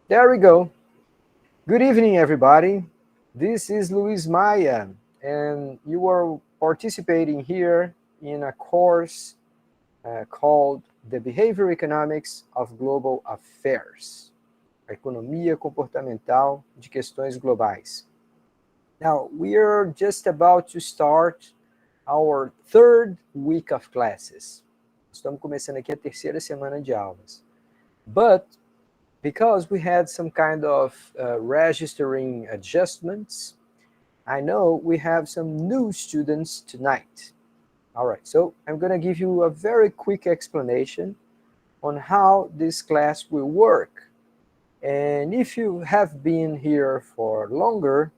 There we go. Good evening, everybody. This is Luis Maya, and you are participating here in a course called The Behavioral Economics of Global Affairs, a economia comportamental de questões globais. Now, we are just about to start our third week of classes. Estamos começando aqui a terceira semana de aulas. But because we had some kind of registering adjustments, I know we have some new students tonight. All right, so I'm going to give you a very quick explanation on how this class will work. And if you have been here for longer,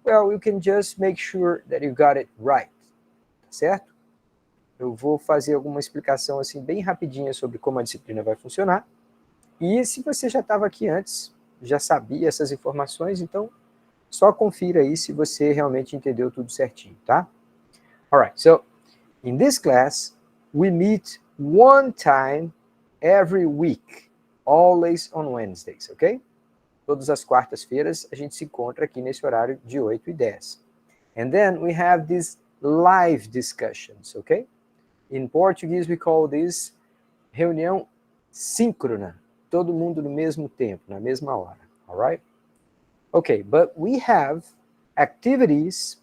well, you can just make sure that you got it right, certo? Eu vou fazer alguma explicação assim bem rapidinha sobre como a disciplina vai funcionar. E se você já estava aqui antes, já sabia essas informações, então só confira aí se você realmente entendeu tudo certinho, tá? Alright, so in this class, we meet one time every week, always on Wednesdays, ok? Todas as quartas-feiras a gente se encontra aqui nesse horário de 8 e 10. And then we have these live discussions, ok? In Portuguese we call this reunião síncrona. Todo mundo no mesmo tempo, na mesma hora, all right? Okay, but we have activities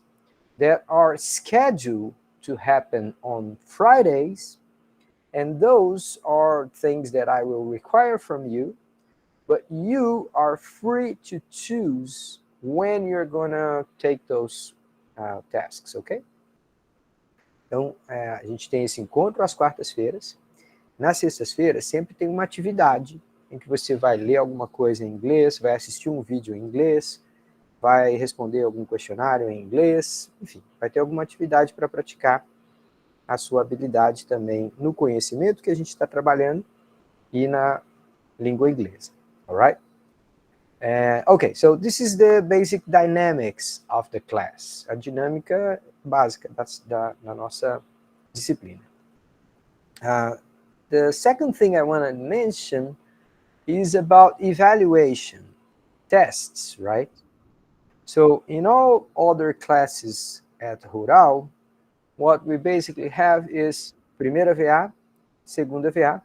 that are scheduled to happen on Fridays, and those are things that I will require from you, but you are free to choose when you're gonna take those tasks, okay? Então, a gente tem esse encontro às quartas-feiras. Nas sextas-feiras, sempre tem uma atividade em que você vai ler alguma coisa em inglês, vai assistir um vídeo em inglês, vai responder algum questionário em inglês, enfim, vai ter alguma atividade para praticar a sua habilidade também no conhecimento que a gente está trabalhando e na língua inglesa, alright? Okay, so this is the basic dynamics of the class, a dinâmica básica da nossa disciplina. The second thing I want to mention is about evaluation, tests, right? So in all other classes at Rural, what we basically have is primeira VA, segunda VA.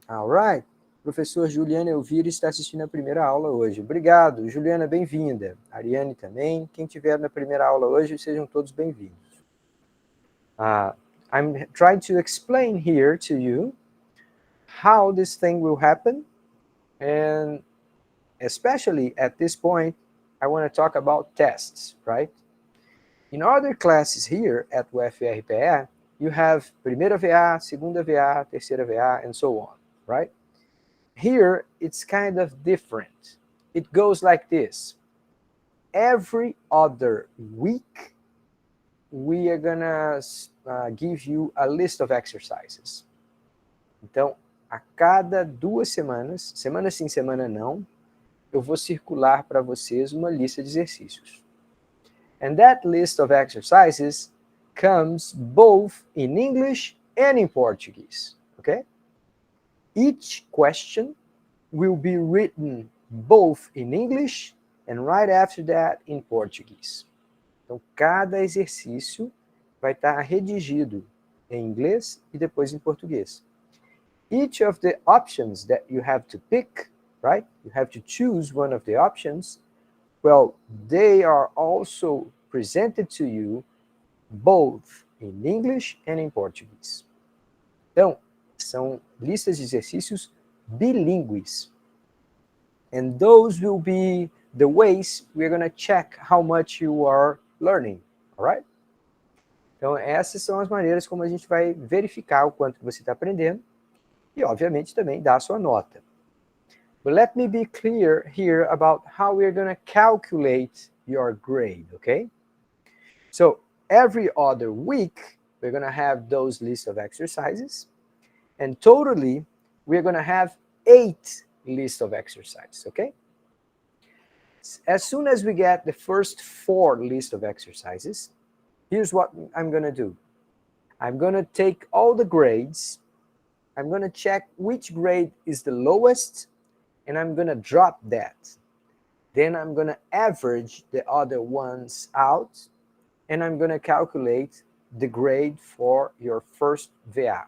All right. Professor Juliana Elvira está assistindo a primeira aula hoje. Obrigado, Juliana, bem-vinda. Ariane também. Quem estiver na primeira aula hoje, sejam todos bem-vindos. I'm trying to explain here to you how this thing will happen, and especially at this point, I want to talk about tests, right? In other classes here at UFRPE, you have primeira VA, segunda VA, terceira VA, and so on, right? Here, it's kind of different. It goes like this. Every other week, we are gonna give you a list of exercises. Então, a cada 2 semanas, semana sim, semana não, eu vou circular para vocês uma lista de exercícios. And that list of exercises comes both in English and in Portuguese, okay? Each question will be written both in English and right after that in Portuguese. Então, cada exercício vai estar redigido em inglês e depois em português. Each of the options that you have to pick, right? You have to choose one of the options. Well, they are also presented to you both in English and in Portuguese. Então, são listas de exercícios bilíngues. And those will be the ways we're going to check how much you are learning, all right? Então, essas são as maneiras como a gente vai verificar o quanto você está aprendendo e, obviamente, também dar a sua nota. But let me be clear here about how we're going to calculate your grade, okay? So, every other week, we're going to have those lists of exercises, and totally, we're going to have 8 lists of exercises, okay? As soon as we get the first 4 lists of exercises, here's what I'm going to do. I'm going to take all the grades. I'm going to check which grade is the lowest and I'm going to drop that. Then I'm going to average the other ones out, and I'm going to calculate the grade for your first VA.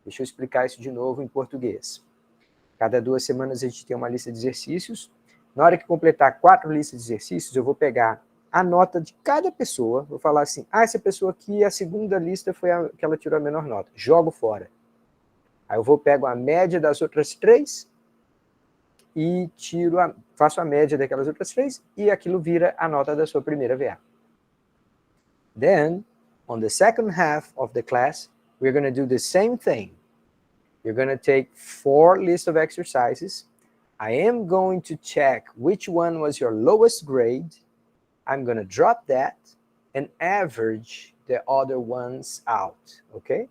Deixa eu explicar isso de novo em português. Cada 2 semanas a gente tem uma lista de exercícios. Na hora que completar 4 listas de exercícios, eu vou pegar a nota de cada pessoa, vou falar assim, essa pessoa aqui, a segunda lista foi a que ela tirou a menor nota, jogo fora. Aí eu pego a média das outras 3 e faço a média daquelas outras 3 e aquilo vira a nota da sua primeira VA. Then, on the second half of the class, we're going to do the same thing. You're going to take 4 lists of exercises. I am going to check which one was your lowest grade. I'm going to drop that and average the other ones out, okay?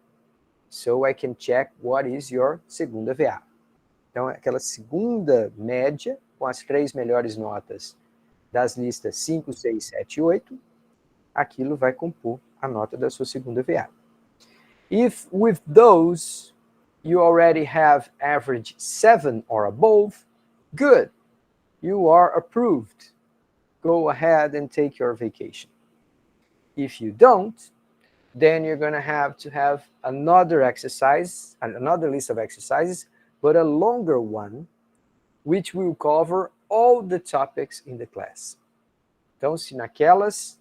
So I can check what is your segunda VA. Então, aquela segunda média com as 3 melhores notas das listas 5, 6, 7 e 8, aquilo vai compor a nota da sua segunda VA. If with those you already have average 7 or above, good, you are approved. Go ahead and take your vacation. If you don't, then you're going to have another exercise, another list of exercises, but a longer one, which will cover all the topics in the class. Então, se naquelas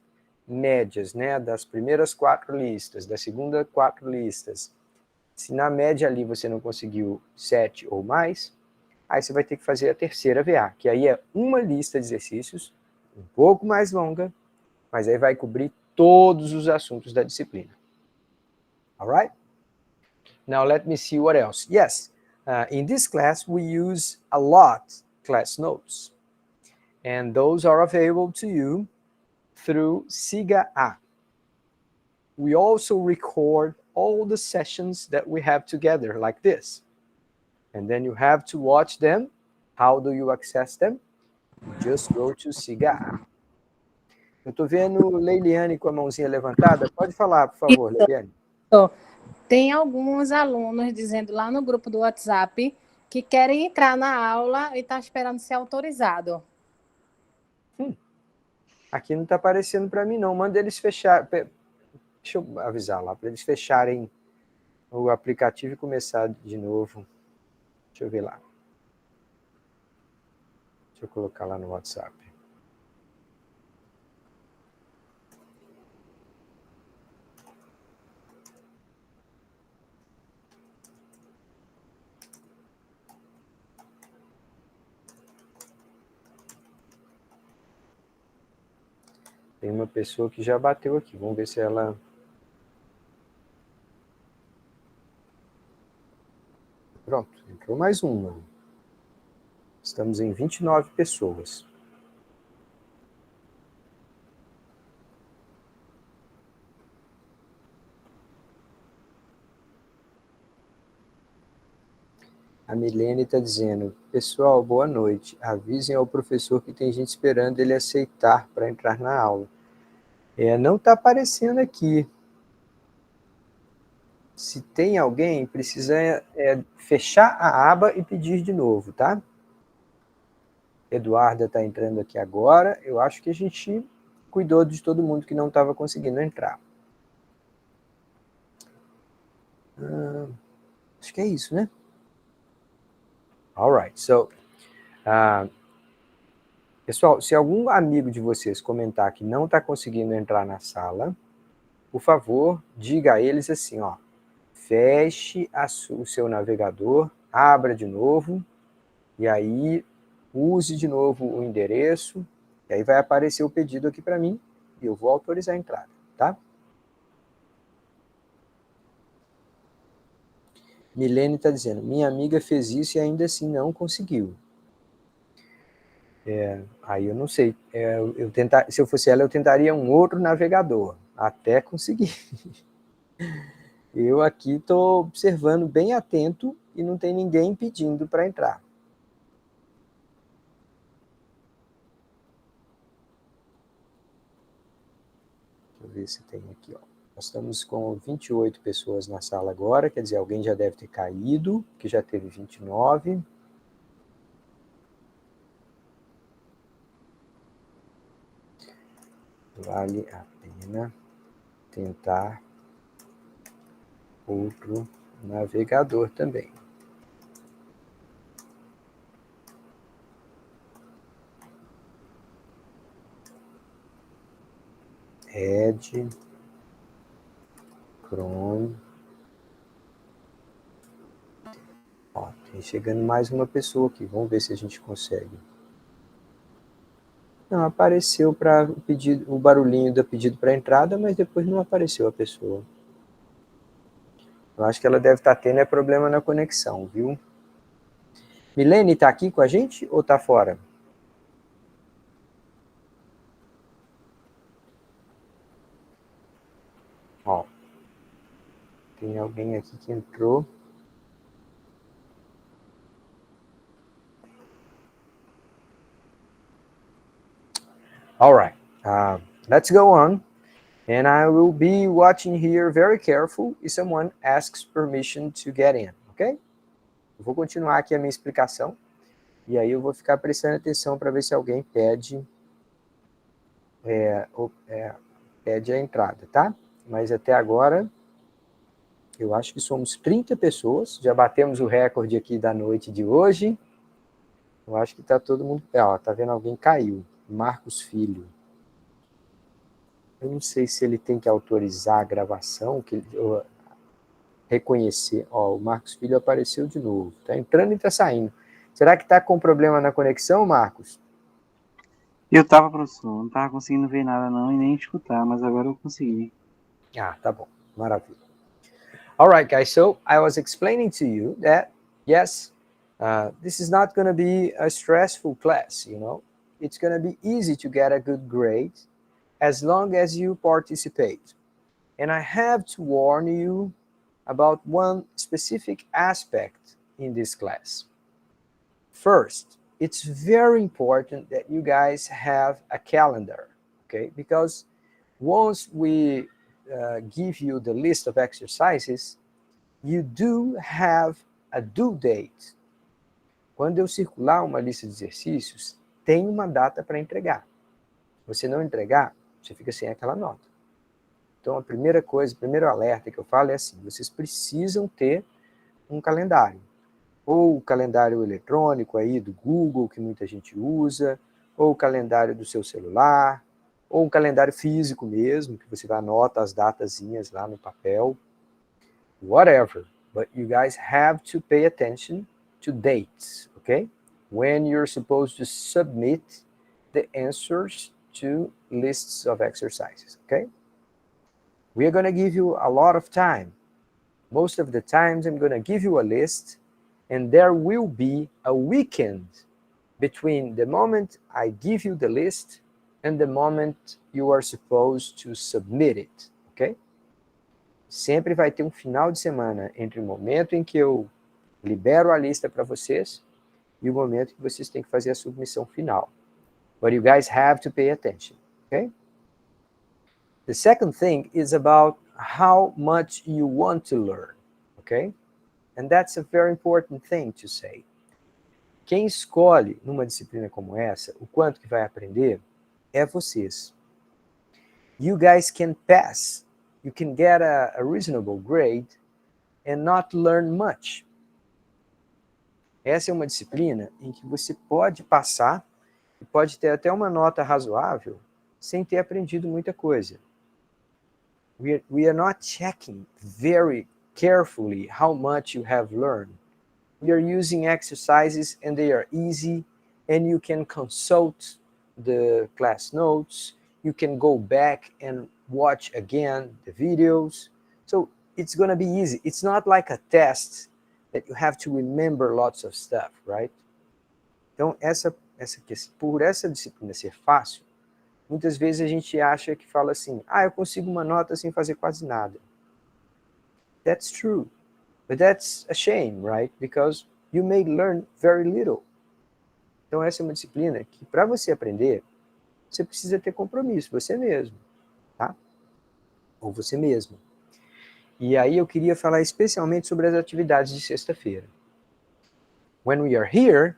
médias, né, das primeiras 4 listas, da segunda 4 listas, se na média ali você não conseguiu 7 ou mais, aí você vai ter que fazer a terceira VA, que aí é uma lista de exercícios, um pouco mais longa, mas aí vai cobrir todos os assuntos da disciplina. Alright? Now let me see what else. Yes, in this class we use a lot class notes, and those are available to you through SIGA-A. We also record all the sessions that we have together like this. And then you have to watch them. How do you access them? You just go to SIGA-A. Eu estou vendo Leiliane com a mãozinha levantada. Pode falar, por favor, Leiliane. Tem alguns alunos dizendo lá no grupo do WhatsApp que querem entrar na aula e estão esperando ser autorizado. Aqui não está aparecendo para mim, não. Manda eles fechar. Deixa eu avisar lá, para eles fecharem o aplicativo e começar de novo. Deixa eu ver lá. Deixa eu colocar lá no WhatsApp. Tem uma pessoa que já bateu aqui. Vamos ver se ela... Pronto, entrou mais uma. Estamos em 29 pessoas. A Milene está dizendo, pessoal, boa noite. Avisem ao professor que tem gente esperando ele aceitar para entrar na aula. Não está aparecendo aqui. Se tem alguém, precisa fechar a aba e pedir de novo, tá? Eduarda está entrando aqui agora. Eu acho que a gente cuidou de todo mundo que não estava conseguindo entrar. Acho que é isso, né? Alright, so... pessoal, se algum amigo de vocês comentar que não está conseguindo entrar na sala, por favor, diga a eles assim, ó, feche o seu navegador, abra de novo, e aí use de novo o endereço, e aí vai aparecer o pedido aqui para mim, e eu vou autorizar a entrada, tá? Milene está dizendo, minha amiga fez isso e ainda assim não conseguiu. Aí eu não sei, se eu fosse ela, eu tentaria um outro navegador, até conseguir. Eu aqui estou observando bem atento e não tem ninguém pedindo para entrar. Deixa eu ver se tem aqui, ó. Nós estamos com 28 pessoas na sala agora, quer dizer, alguém já deve ter caído, que já teve 29. vale a pena tentar outro navegador também. Edge, Chrome. Ó, tem chegando mais uma pessoa aqui. Vamos ver se a gente consegue. Não, apareceu para o barulhinho do pedido para entrada, mas depois não apareceu a pessoa. Eu acho que ela deve estar tendo problema na conexão, viu? Milene está aqui com a gente ou está fora? Ó, tem alguém aqui que entrou. All right, let's go on. And I will be watching here very careful if someone asks permission to get in, ok? Eu vou continuar aqui a minha explicação. E aí eu vou ficar prestando atenção para ver se alguém pede, pede a entrada, tá? Mas até agora, eu acho que somos 30 pessoas. Já batemos o recorde aqui da noite de hoje. Eu acho que está todo mundo... Ó, tá vendo alguém caiu. Marcos Filho. Eu não sei se ele tem que autorizar a gravação, reconhecer. Ó, o Marcos Filho apareceu de novo. Está entrando e está saindo. Será que está com problema na conexão, Marcos? Eu estava, professor, não estava conseguindo ver nada não e nem escutar, mas agora eu consegui. Ah, tá bom. Maravilha. All right, guys. So I was explaining to you that, yes, this is not going to be a stressful class, you know. It's going to be easy to get a good grade as long as you participate. And I have to warn you about one specific aspect in this class. First, it's very important that you guys have a calendar, okay? Because once we give you the list of exercises, you do have a due date. Quando eu circular uma lista de exercícios, tem uma data para entregar. Se você não entregar, você fica sem aquela nota. Então, a primeira coisa, o primeiro alerta que eu falo é assim, vocês precisam ter um calendário. Ou o calendário eletrônico aí do Google, que muita gente usa, ou o calendário do seu celular, ou um calendário físico mesmo, que você anota as datazinhas lá no papel. Whatever. But you guys have to pay attention to dates, okay? When you're supposed to submit the answers to lists of exercises, okay? We are going to give you a lot of time. Most of the times I'm going to give you a list, and there will be a weekend between the moment I give you the list and the moment you are supposed to submit it, okay? Sempre vai ter um final de semana entre o momento em que eu libero a lista para vocês e o momento que vocês têm que fazer a submissão final. But you guys have to pay attention, okay? The second thing is about how much you want to learn, okay? And that's a very important thing to say. Quem escolhe numa disciplina como essa, o quanto que vai aprender, é vocês. You guys can pass, you can get a reasonable grade and not learn much. Essa é uma disciplina em que você pode passar e pode ter até uma nota razoável sem ter aprendido muita coisa. We are not checking very carefully how much you have learned. We are using exercises and they are easy and you can consult the class notes. You can go back and watch again the videos. So it's going to be easy. It's not like a test that you have to remember lots of stuff, right? Então, por essa disciplina ser fácil, muitas vezes a gente acha que fala assim, eu consigo uma nota sem fazer quase nada. That's true. But that's a shame, right? Because you may learn very little. Então, essa é uma disciplina que, para você aprender, você precisa ter compromisso, você mesmo, tá? Ou você mesma. E aí eu queria falar especialmente sobre as atividades de sexta-feira. When we are here,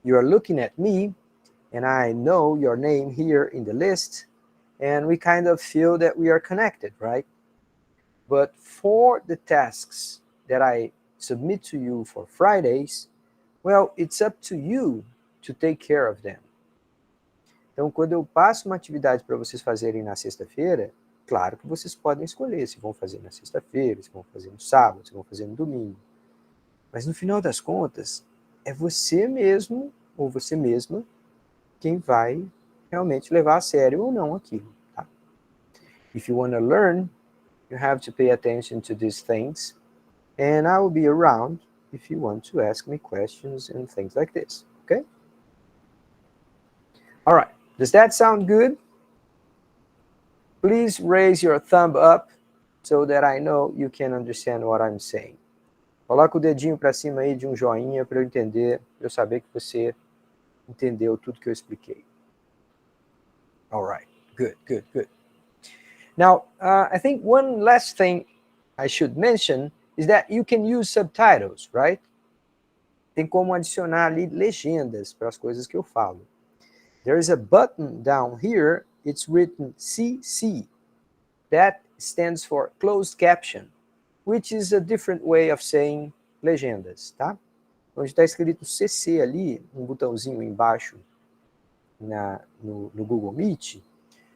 you are looking at me, and I know your name here in the list, and we kind of feel that we are connected, right? But for the tasks that I submit to you for Fridays, well, it's up to you to take care of them. Então, quando eu passo uma atividade para vocês fazerem na sexta-feira, claro que vocês podem escolher se vão fazer na sexta-feira, se vão fazer no sábado, se vão fazer no domingo. Mas no final das contas, é você mesmo ou você mesma quem vai realmente levar a sério ou não aquilo. Tá? If you want to learn, you have to pay attention to these things, and I will be around if you want to ask me questions and things like this, okay? All right, does that sound good? Please raise your thumb up so that I know you can understand what I'm saying. Coloca o dedinho para cima aí de um joinha para eu entender, para eu saber que você entendeu tudo que eu expliquei. All right, good, good, good. Now, I think one last thing I should mention is that you can use subtitles, right? Tem como adicionar ali legendas para as coisas que eu falo. There is a button down here, it's written CC. That stands for closed caption, which is a different way of saying legendas, tá? Onde está escrito CC ali, um botãozinho embaixo no Google Meet,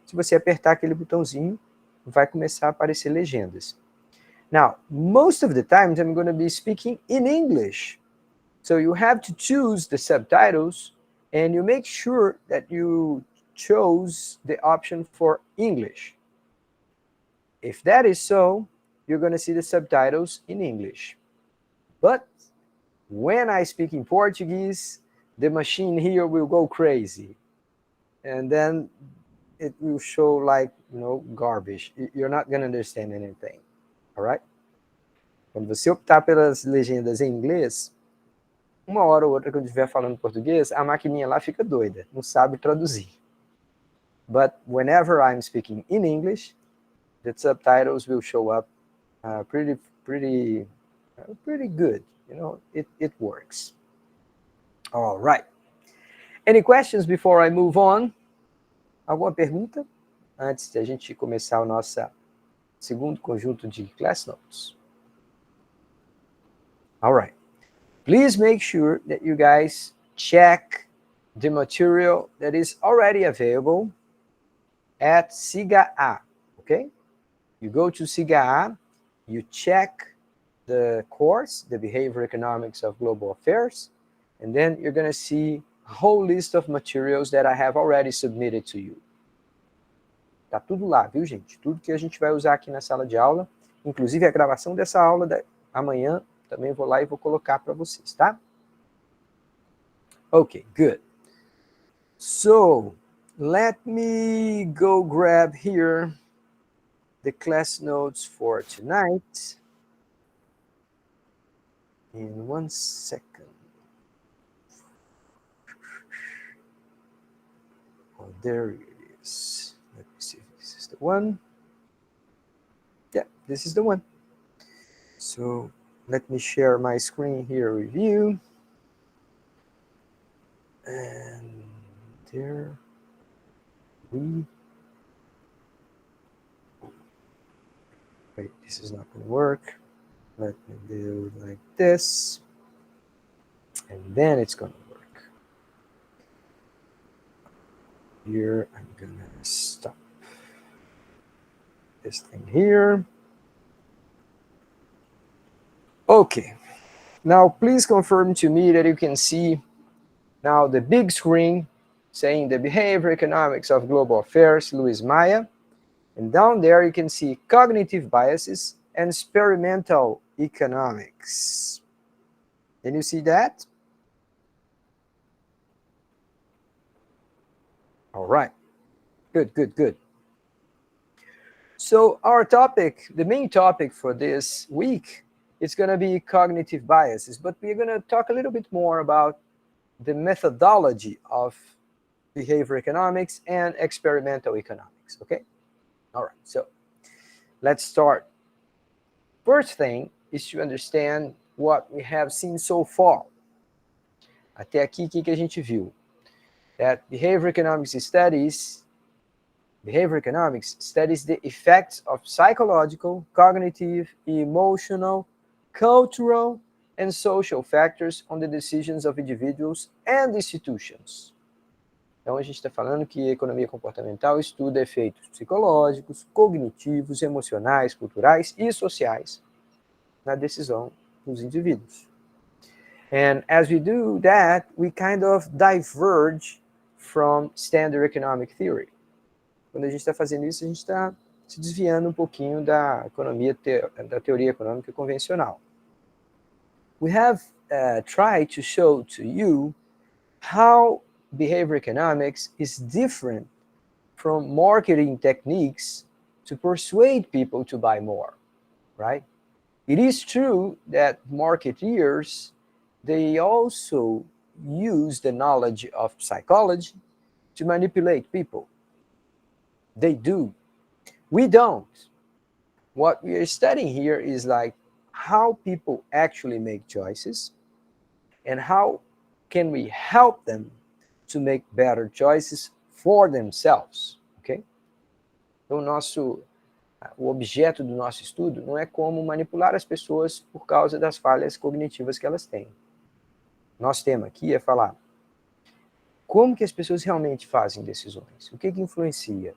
se você apertar aquele botãozinho, vai começar a aparecer legendas. Now, most of the times I'm going to be speaking in English. So you have to choose the subtitles and you make sure that you chose the option for English. If that is so, you're going to see the subtitles in English. But when I speak in Portuguese, the machine here will go crazy. And then it will show like, garbage. You're not going to understand anything. All right? Quando você optar pelas legendas em inglês, uma hora ou outra que eu estiver falando português, a maquininha lá fica doida, não sabe traduzir. But whenever I'm speaking in English, the subtitles will show up pretty good. It works. All right. Any questions before I move on? Alguma pergunta antes de a gente começar o nosso segundo conjunto de class notes? All right. Please make sure that you guys check the material that is already available at SIGA A, okay? You go to SIGA A, you check the course, the Behavior Economics of Global Affairs, and then you're going to see a whole list of materials that I have already submitted to you. Tá tudo lá, viu, gente? Tudo que a gente vai usar aqui na sala de aula, inclusive a gravação dessa aula amanhã, também vou lá e vou colocar para vocês, tá? Okay, good. So, let me go grab here the class notes for tonight. In 1 second. Oh, there it is. Let me see if this is the one. Yeah, this is the one. So let me share my screen here with you. And there we... Wait, this is not going to work. Let me do it like this. And then it's going to work. Here, I'm going to stop this thing here. Okay. Now, please confirm to me that you can see now the big screen saying the Behavior Economics of Global Affairs, Luis Maia. And down there, you can see cognitive biases and experimental economics. Can you see that? All right. Good, good, good. So our topic, the main topic for this week, is going to be cognitive biases, but we're going to talk a little bit more about the methodology of behavior economics and experimental economics, okay? All right, so let's start. First thing is to understand what we have seen so far. Até aqui, o que a gente viu? That behavior economics studies Behavior economics studies the effects of psychological, cognitive, emotional, cultural, and social factors on the decisions of individuals and institutions. Então, a gente está falando que a economia comportamental estuda efeitos psicológicos, cognitivos, emocionais, culturais e sociais na decisão dos indivíduos. And as we do that, we kind of diverge from standard economic theory. Quando a gente está fazendo isso, a gente está se desviando um pouquinho da da teoria econômica convencional. We have tried to show to you how behavior economics is different from marketing techniques to persuade people to buy more, right? It is true that marketeers, they also use the knowledge of psychology to manipulate people. They do. We don't. What we are studying here is like how people actually make choices and how can we help them to make better choices for themselves, ok? Então, o objeto do nosso estudo não é como manipular as pessoas por causa das falhas cognitivas que elas têm. Nosso tema aqui é falar como que as pessoas realmente fazem decisões, o que influencia.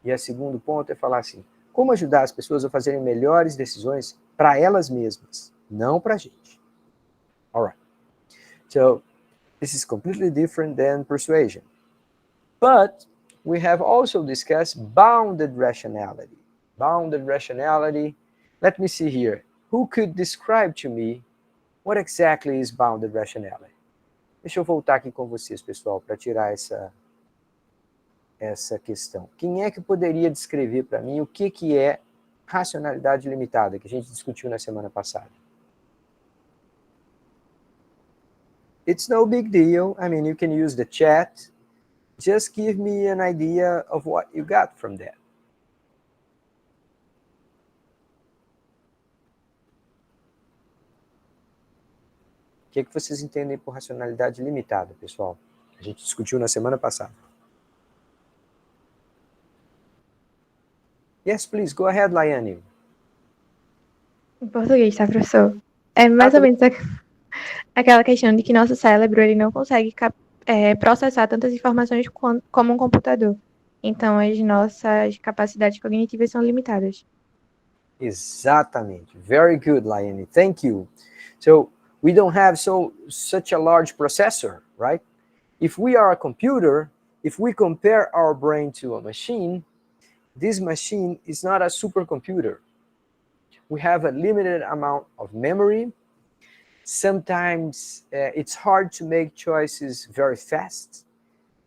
E o segundo ponto é falar assim, como ajudar as pessoas a fazerem melhores decisões para elas mesmas, não para a gente. All right. So, this is completely different than persuasion. But we have also discussed bounded rationality. Bounded rationality. Let me see here. Who could describe to me what exactly is bounded rationality? Deixa eu voltar aqui com vocês, pessoal, para tirar essa questão. Quem é que poderia descrever para mim o que é racionalidade limitada, que a gente discutiu na semana passada? It's no big deal. I mean, you can use the chat. Just give me an idea of what you got from that. O que vocês entendem por racionalidade limitada, pessoal? A gente discutiu na semana passada. Yes, please, go ahead, Laiane. Em português, tá, professor? É mais ou menos aquela questão de que nosso cérebro ele não consegue processar tantas informações como um computador. Então, as nossas capacidades cognitivas são limitadas. Exatamente. Very good, Laiane. Thank you. So, we don't have such a large processor, right? If we are a computer, if we compare our brain to a machine, this machine is not a supercomputer. We have a limited amount of memory. Sometimes it's hard to make choices very fast.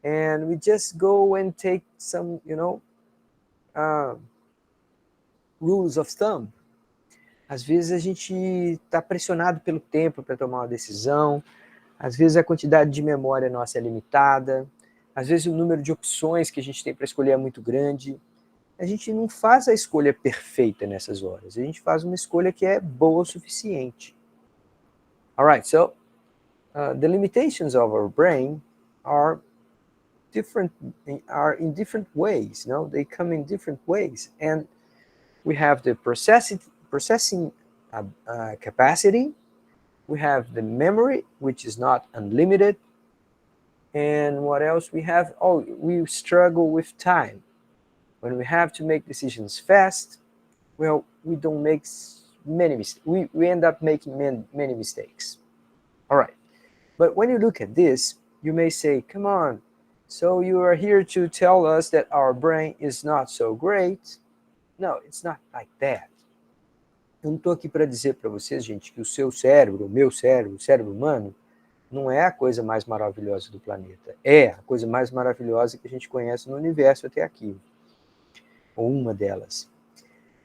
And we just go and take some, rules of thumb. Às vezes a gente está pressionado pelo tempo para tomar uma decisão. Às vezes a quantidade de memória nossa é limitada. Às vezes o número de opções que a gente tem para escolher é muito grande. A gente não faz a escolha perfeita nessas horas. A gente faz uma escolha que é boa o suficiente. All right, so the limitations of our brain are in different ways. They come in different ways, and we have the processing capacity. We have the memory, which is not unlimited. And what else we have? Oh, we struggle with time. When we have to make decisions fast, well, we don't make many mistakes. We end up making many mistakes. All right. But when you look at this, you may say, come on, so you are here to tell us that our brain is not so great? No, it's not like that. Eu não estou aqui para dizer para vocês, gente, que o seu cérebro, o meu cérebro, o cérebro humano, não é a coisa mais maravilhosa do planeta. É a coisa mais maravilhosa que a gente conhece no universo até aqui. Ou uma delas.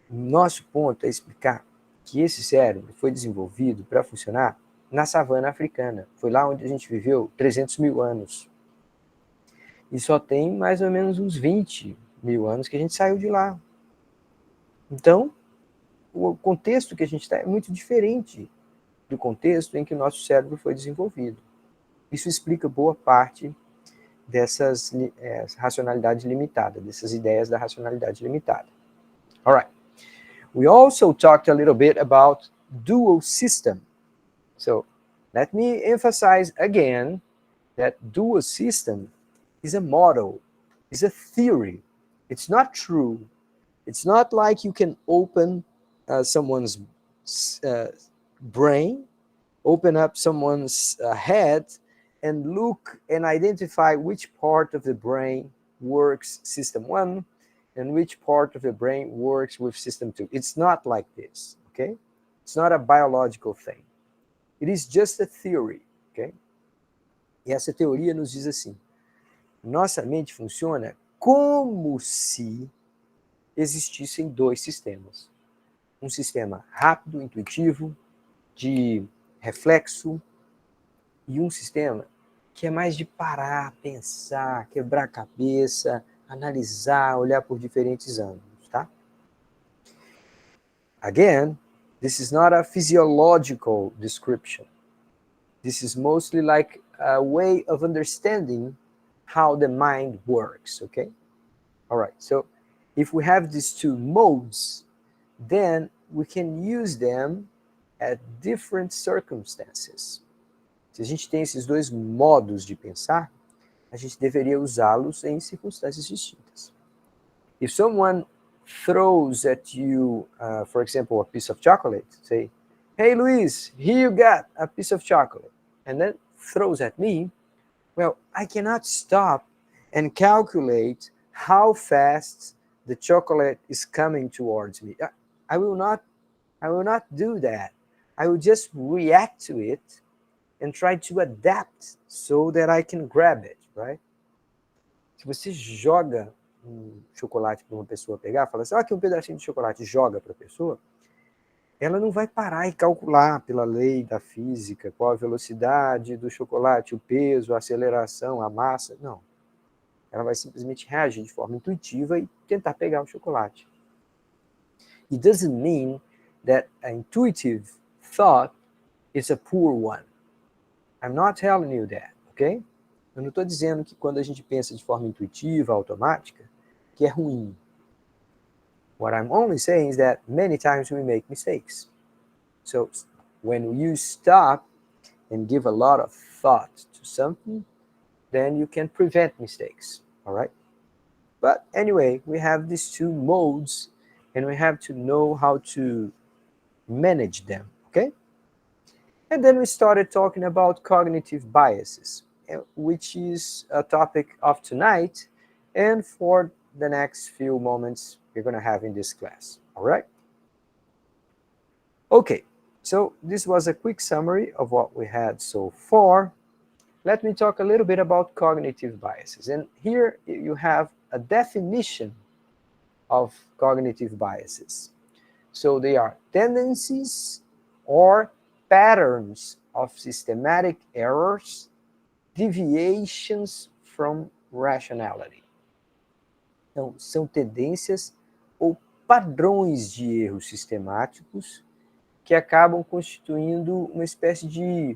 Nosso ponto é explicar que esse cérebro foi desenvolvido para funcionar na savana africana. Foi lá onde a gente viveu 300 mil anos. E só tem mais ou menos uns 20 mil anos que a gente saiu de lá. Então, o contexto que a gente está é muito diferente do contexto em que o nosso cérebro foi desenvolvido. Isso explica boa parte dessas racionalidade limitada, dessas ideias da racionalidade limitada. All right. We also talked a little bit about dual system. So let me emphasize again that dual system is a model, is a theory. It's not true. It's not like you can open someone's brain, open up someone's head, and look and identify which part of the brain works system 1 and which part of the brain works with system 2. It's not like this, okay? It's not a biological thing. It is just a theory, okay? E essa teoria nos diz assim: nossa mente funciona como se existissem dois sistemas. Um sistema rápido, intuitivo, de reflexo, e um sistema que é mais de parar, pensar, quebrar a cabeça, analisar, olhar por diferentes ângulos, tá? Again, this is not a physiological description. This is mostly like a way of understanding how the mind works, okay? All right, so if we have these two modes, then we can use them at different circumstances. Se a gente tem esses dois modos de pensar, a gente deveria usá-los em circunstâncias distintas. If someone throws at you, for example, a piece of chocolate, say, hey, Luis, here you got a piece of chocolate, and then throws at me, well, I cannot stop and calculate how fast the chocolate is coming towards me. I will not do that. I will just react to it and try to adapt so that I can grab it, right? Se você joga um chocolate para uma pessoa pegar, fala assim, aqui um pedacinho de chocolate, joga para a pessoa, ela não vai parar e calcular pela lei da física qual a velocidade do chocolate, o peso, a aceleração, a massa, não. Ela vai simplesmente reagir de forma intuitiva e tentar pegar o chocolate. It doesn't mean that an intuitive thought is a poor one. I'm not telling you that, ok? Eu não estou dizendo que quando a gente pensa de forma intuitiva, automática, que é ruim. What I'm only saying is that many times we make mistakes. So when you stop and give a lot of thought to something, then you can prevent mistakes, all right? But anyway, we have these two modes and we have to know how to manage them, okay? And then we started talking about cognitive biases, which is a topic of tonight and for the next few moments we're going to have in this class, all right? Okay, so this was a quick summary of what we had so far. Let me talk a little bit about cognitive biases. And here you have a definition of cognitive biases. So they are tendencies or patterns of systematic errors, deviations from rationality. Então, são tendências ou padrões de erros sistemáticos que acabam constituindo uma espécie de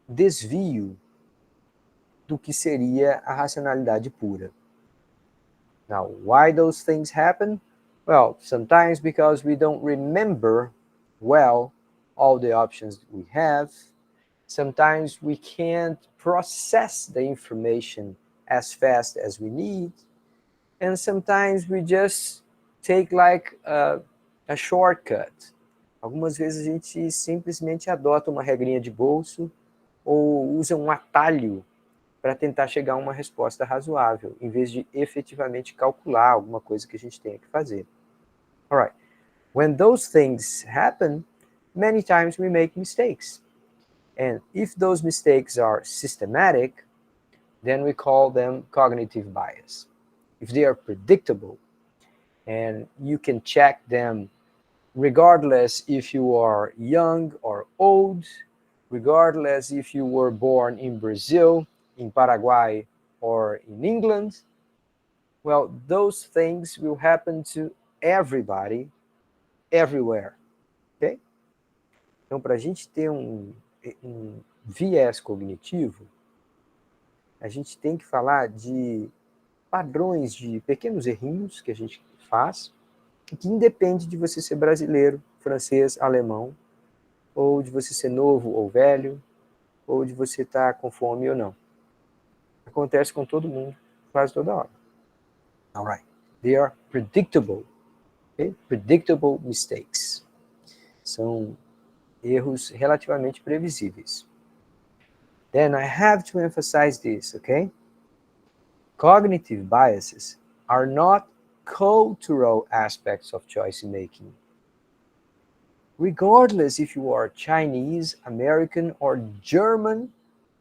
desvio do que seria a racionalidade pura. Now, why those things happen? Well, sometimes because we don't remember well all the options we have. Sometimes we can't process the information as fast as we need. And sometimes we just take like a shortcut. Algumas vezes a gente simplesmente adota uma regrinha de bolso ou usa um atalho para tentar chegar a uma resposta razoável, em vez de efetivamente calcular alguma coisa que a gente tenha que fazer. All right. When those things happen, many times we make mistakes. And if those mistakes are systematic, then we call them cognitive bias. If they are predictable, and you can check them regardless if you are young or old, regardless if you were born in Brazil, in Paraguay, or in England, well, those things will happen to everybody, everywhere, ok? Então, para a gente ter um viés cognitivo, a gente tem que falar de padrões de pequenos errinhos que a gente faz, que independe de você ser brasileiro, francês, alemão, ou de você ser novo ou velho, ou de você estar com fome ou não. Acontece com todo mundo, quase toda hora. All right. They are predictable. Okay? Predictable mistakes. São erros relativamente previsíveis. Then I have to emphasize this, okay? Cognitive biases are not cultural aspects of choice making. Regardless if you are Chinese, American, or German,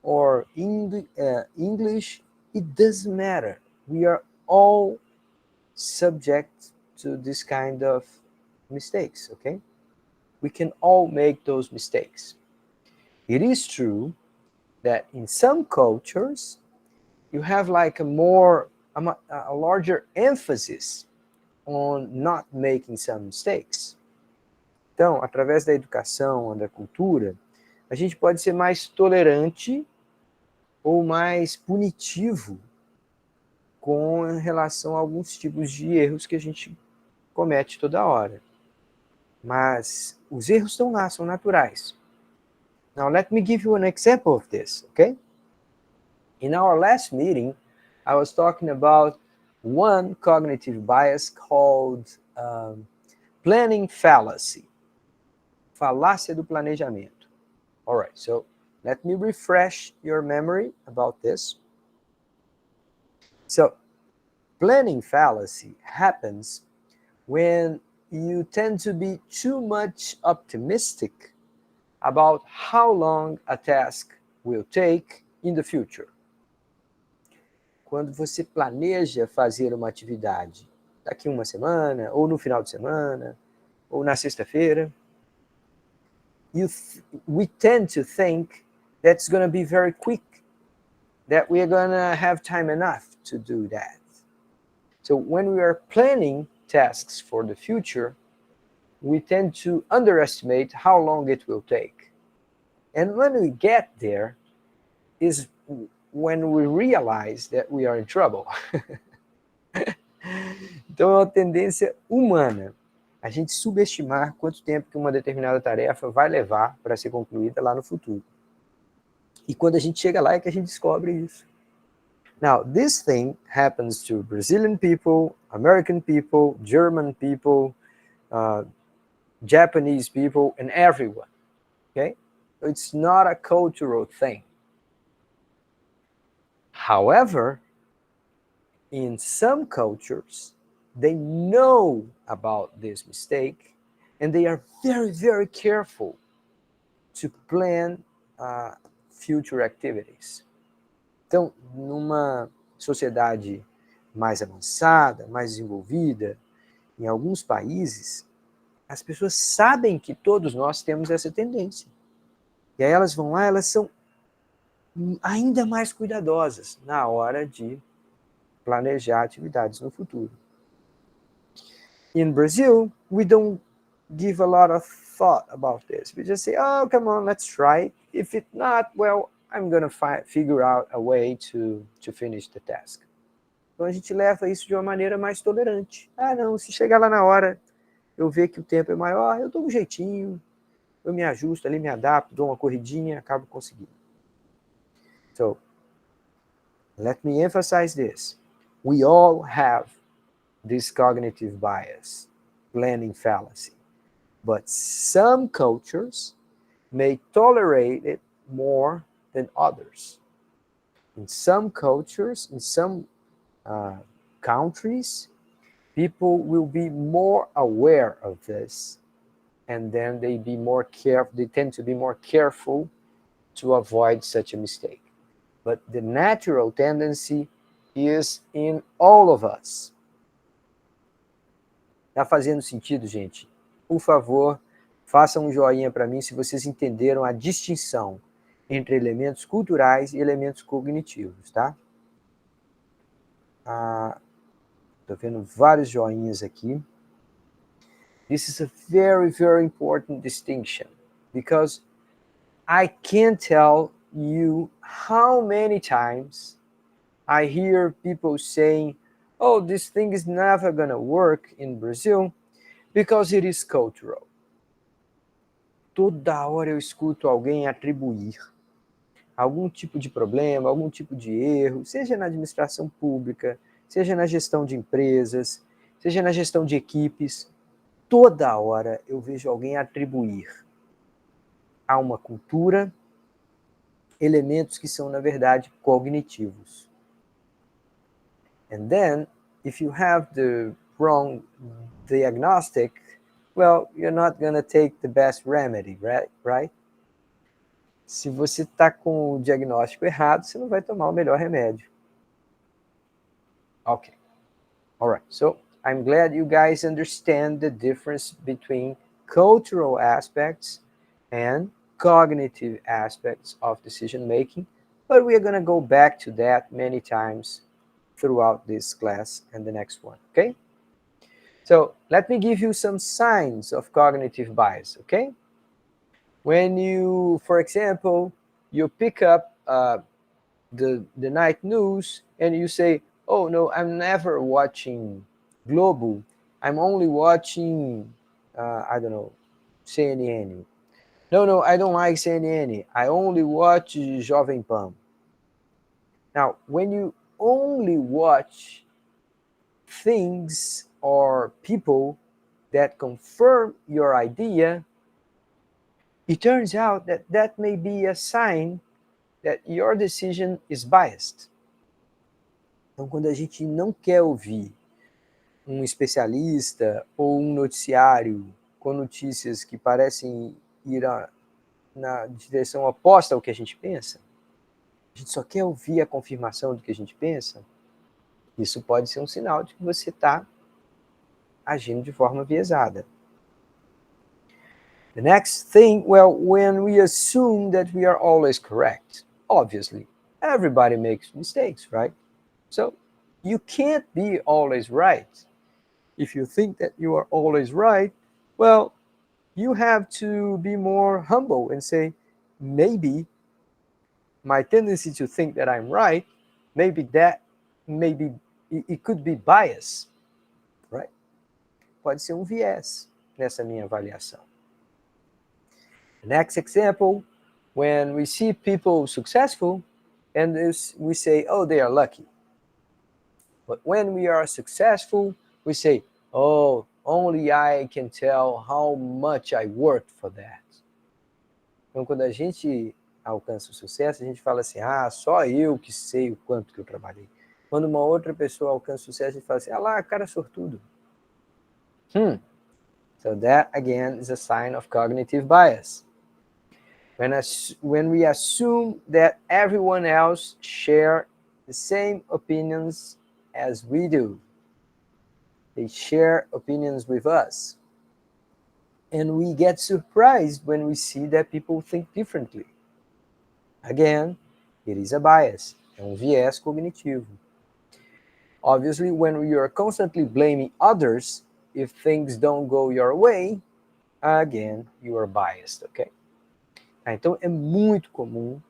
or English, it doesn't matter. We are all subject to this kind of mistakes, okay? We can all make those mistakes. It is true that in some cultures, you have like a larger emphasis on not making some mistakes. Então, através da educação, da cultura, a gente pode ser mais tolerante ou mais punitivo com relação a alguns tipos de erros que a gente comete toda hora. Mas os erros estão lá, são naturais. Now, let me give you an example of this, okay? In our last meeting, I was talking about one cognitive bias called planning fallacy. Falácia do planejamento. All right, so let me refresh your memory about this. So, planning fallacy happens when you tend to be too much optimistic about how long a task will take in the future. Quando você planeja fazer uma atividade daqui uma semana, ou no final de semana, ou na sexta-feira, we tend to think that's going to be very quick, that we are going to have time enough to do that. So when we are planning tasks for the future, we tend to underestimate how long it will take. And when we get there is when we realize that we are in trouble. Então é uma tendência humana a gente subestimar quanto tempo que uma determinada tarefa vai levar para ser concluída lá no futuro. E quando a gente chega lá é que a gente descobre isso. Now, this thing happens to Brazilian people, American people, German people, Japanese people, and everyone. Okay? So it's not a cultural thing. However, in some cultures, they know about this mistake and they are very, very careful to plan future activities. Então, numa sociedade mais avançada, mais desenvolvida, em alguns países, as pessoas sabem que todos nós temos essa tendência. E aí elas vão lá, elas são ainda mais cuidadosas na hora de planejar atividades no futuro. In Brazil, we don't give a lot of thought about this. We just say, oh, come on, let's try it. If it's not, well, I'm going to figure out a way to finish the task. Então a gente leva isso de uma maneira mais tolerante. Ah, não, se chegar lá na hora, eu ver que o tempo é maior, eu dou um jeitinho, eu me ajusto ali, me adapto, dou uma corridinha, acabo conseguindo. So, let me emphasize this. We all have this cognitive bias, planning fallacy. But some cultures may tolerate it more than others. In some cultures, in some countries, people will be more aware of this, and then they tend to be more careful to avoid such a mistake. But the natural tendency is in all of us. Tá fazendo sentido, gente? Por favor, façam um joinha para mim se vocês entenderam a distinção entre elementos culturais e elementos cognitivos, tá? Estou vendo vários joinhas aqui. This is a very, very important distinction because I can't tell you how many times I hear people saying, oh, this thing is never gonna work in Brazil because it is cultural. Toda hora eu escuto alguém atribuir algum tipo de problema, algum tipo de erro, seja na administração pública, seja na gestão de empresas, seja na gestão de equipes. Toda hora eu vejo alguém atribuir a uma cultura elementos que são, na verdade, cognitivos. And then, if you have the wrong diagnostic, well, you're not going to take the best remedy, right? Se você está com o diagnóstico errado, você não vai tomar o melhor remédio. Okay. All right. So, I'm glad you guys understand the difference between cultural aspects and cognitive aspects of decision making, but we are going to go back to that many times throughout this class and the next one, okay? So let me give you some signs of cognitive bias, okay? When you, for example, you pick up the night news and you say, oh no, I'm never watching Globo, I'm only watching, I don't know, CNN. No, I don't like CNN. I only watch Jovem Pan. Now, when you only watch things or people that confirm your idea, it turns out that that may be a sign that your decision is biased. Então, quando a gente não quer ouvir um especialista ou um noticiário com notícias que parecem ir na direção oposta ao que a gente pensa, a gente só quer ouvir a confirmação do que a gente pensa, isso pode ser um sinal de que você está agindo de forma viesada. The next thing, well, when we assume that we are always correct, obviously, everybody makes mistakes, right? So you can't be always right. If you think that you are always right, well, you have to be more humble and say, maybe my tendency to think that I'm right, maybe it could be bias, right? Pode ser um viés nessa minha avaliação. The next example, when we see people successful, and we say, oh, they are lucky. But when we are successful, we say, oh, only I can tell how much I worked for that. Então, quando a gente alcança o sucesso, a gente fala assim, ah, só eu que sei o quanto que eu trabalhei. Quando uma outra pessoa alcança o sucesso, a gente fala assim, ah lá, cara sortudo. So that, again, is a sign of cognitive bias. When we assume that everyone else share the same opinions as we do, they share opinions with us. And we get surprised when we see that people think differently. Again, it is a bias, é um viés cognitivo. Obviously, when you are constantly blaming others if things don't go your way, again, you are biased, okay? Então, é muito comum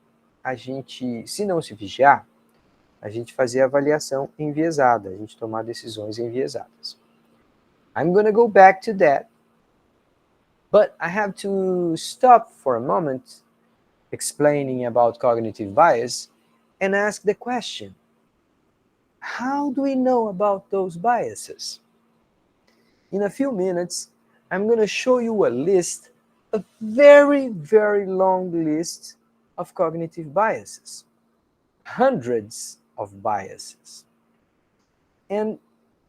a gente, se não se vigiar, a gente fazer avaliação enviesada, a gente tomar decisões enviesadas. I'm going to go back to that, but I have to stop for a moment explaining about cognitive bias and ask the question, how do we know about those biases? In a few minutes, I'm going to show you a list, a very, very long list of cognitive biases, hundreds of biases. And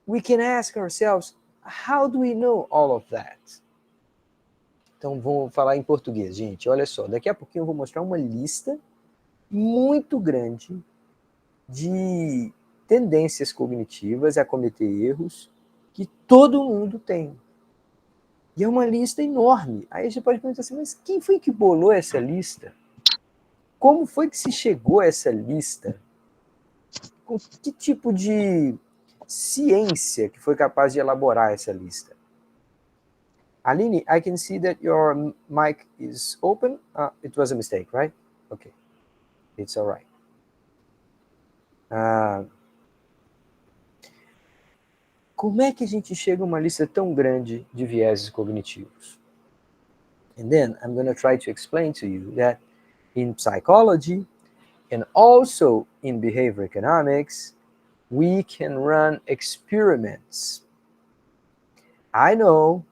we can ask ourselves, how do we know all of that? Então, vamos falar em português, gente. Olha só, daqui a pouquinho eu vou mostrar uma lista muito grande de tendências cognitivas a cometer erros que todo mundo tem. E é uma lista enorme. Aí você pode perguntar assim, mas quem foi que bolou essa lista? Como foi que se chegou a essa lista? Com que tipo de ciência que foi capaz de elaborar essa lista? Aline, I can see that your mic is open. It was a mistake, right? Okay. It's all right. Como é que a gente chega a uma lista tão grande de vieses cognitivos? And then I'm going to try to explain to you that in psychology and also in behavior economics, we can run experiments. I know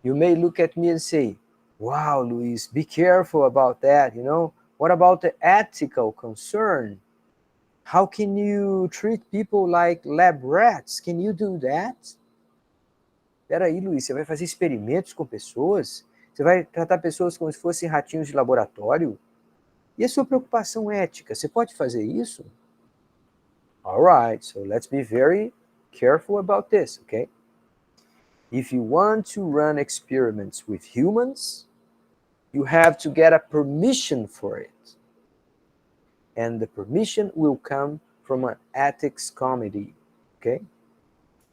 you may look at me and say, wow, Luis, be careful about that, you know? What about the ethical concern? How can you treat people like lab rats? Can you do that? Peraí, Luis, você vai fazer experimentos com pessoas? Você vai tratar pessoas como se fossem ratinhos de laboratório? E a sua preocupação ética? Você pode fazer isso? All right, so let's be very careful about this, okay? If you want to run experiments with humans, you have to get a permission for it. And the permission will come from an ethics committee, ok?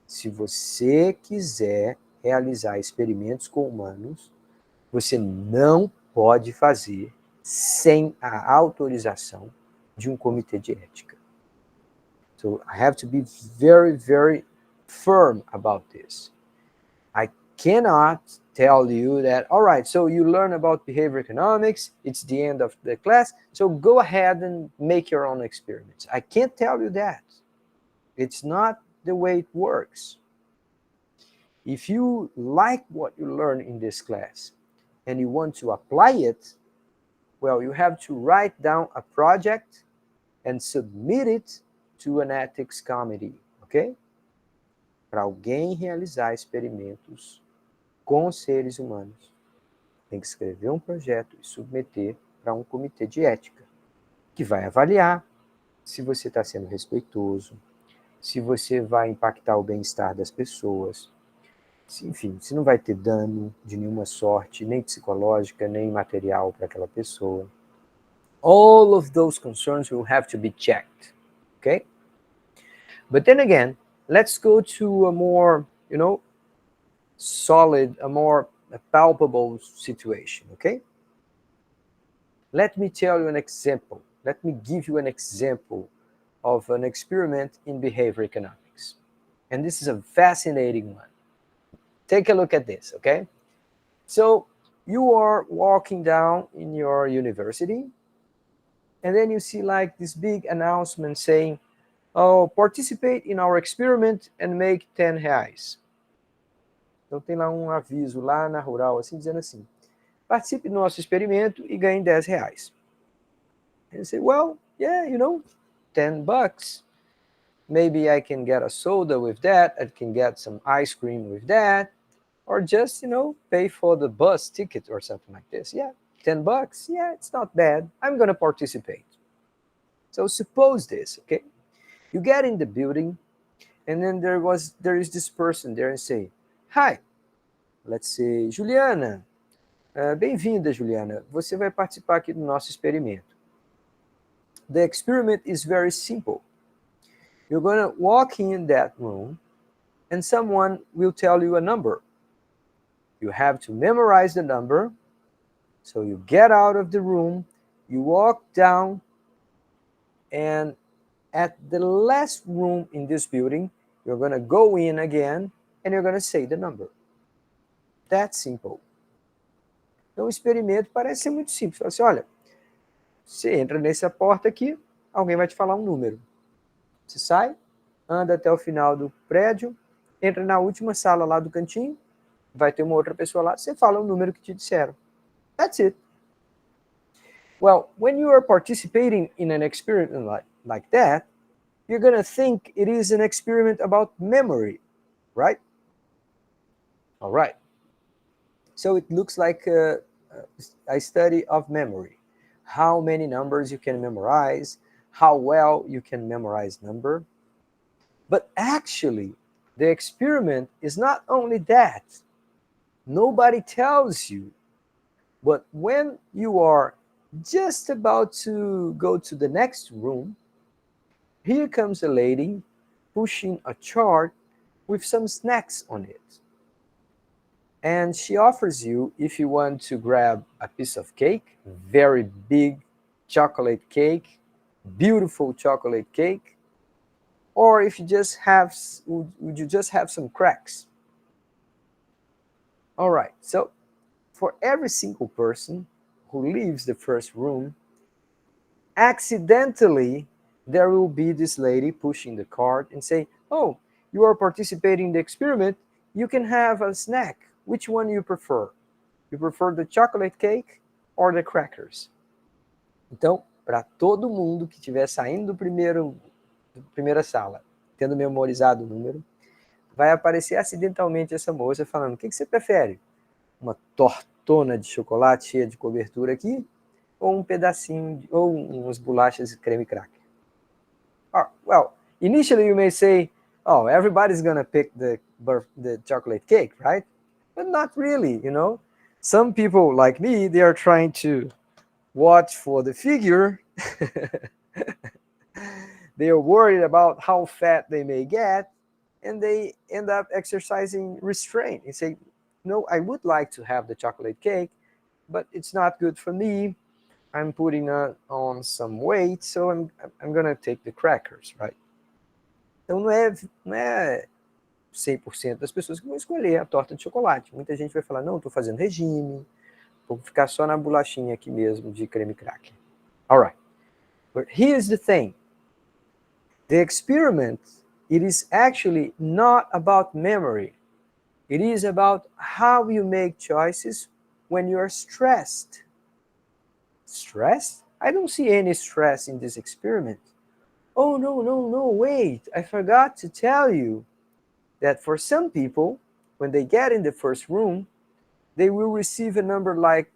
Se você quiser realizar experimentos com humanos, você não pode fazer sem a autorização de um comitê de ética. So I have to be very, very firm about this. I cannot tell you that, all right, so you learn about behavior economics, it's the end of the class, so go ahead and make your own experiments. I can't tell you that. It's not the way it works. If you like what you learn in this class and you want to apply it, well, you have to write down a project and submit it to an ethics committee, ok? Para alguém realizar experimentos com seres humanos, tem que escrever um projeto e submeter para um comitê de ética, que vai avaliar se você está sendo respeitoso, se você vai impactar o bem-estar das pessoas, enfim, se não vai ter dano de nenhuma sorte, nem psicológica, nem material para aquela pessoa. All of those concerns will have to be checked, okay? But then again, let's go to a more, solid, a more palpable situation, okay? Let me tell you an example. Let me give you an example of an experiment in behavior economics. And this is a fascinating one. Take a look at this, okay? So you are walking down in your university, and then you see like this big announcement saying, oh, participate in our experiment and make 10 reais. Então tem lá um aviso lá na Rural, assim, dizendo assim, participe do nosso experimento e ganhe 10 reais. And you say, well, yeah, 10 bucks. Maybe I can get a soda with that, I can get some ice cream with that, or just, pay for the bus ticket or something like this. Yeah, 10 bucks, yeah, it's not bad. I'm going to participate. So suppose this, okay? You get in the building, and then there is this person there and say, hi, let's say, Juliana. Bem-vinda, Juliana. Você vai participar aqui do nosso experimento. The experiment is very simple. You're going to walk in that room, and someone will tell you a number. You have to memorize the number. So you get out of the room, you walk down, and at the last room in this building, you're going to go in again, and you're going to say the number. That's simple. Então, o experimento parece ser muito simples. Fala assim, olha, você entra nessa porta aqui, alguém vai te falar um número. Você sai, anda até o final do prédio, entra na última sala lá do cantinho, vai ter uma outra pessoa lá, você fala o número que te disseram. That's it. Well, when you are participating in an experiment like that, you're going to think it is an experiment about memory, right? All right. So it looks like a study of memory. How many numbers you can memorize, how well you can memorize number. But actually, the experiment is not only that. Nobody tells you. But when you are just about to go to the next room, here comes a lady pushing a chart with some snacks on it. And she offers you, if you want to grab a piece of cake, very big chocolate cake, beautiful chocolate cake, or if you just have, would you just have some cracks? All right, so for every single person who leaves the first room, accidentally, there will be this lady pushing the cart and say, oh, you are participating in the experiment, you can have a snack. Which one you prefer? You prefer the chocolate cake or the crackers? Então, para todo mundo que estiver saindo da primeira sala, tendo memorizado o número, vai aparecer acidentalmente essa moça falando, o que você prefere? Uma tortona de chocolate cheia de cobertura aqui, ou um pedacinho, ou umas bolachas de creme cracker? Well, initially you may say, oh, everybody's gonna pick the chocolate cake, right? But not really, you know. Some people like me, they are trying to watch for the figure. They are worried about how fat they may get, and they end up exercising restraint and say, no, I would like to have the chocolate cake, but it's not good for me. I'm putting on some weight, so I'm gonna take the crackers, right? Então não é 100% das pessoas que vão escolher a torta de chocolate. Muita gente vai falar, não, estou fazendo regime, vou ficar só na bolachinha aqui mesmo de creme cracker. All right, but here's the thing. The experiment, it is actually not about memory. It is about how you make choices when you are stressed. Stress? I don't see any stress in this experiment. Oh, no, wait, I forgot to tell you that for some people, when they get in the first room, they will receive a number like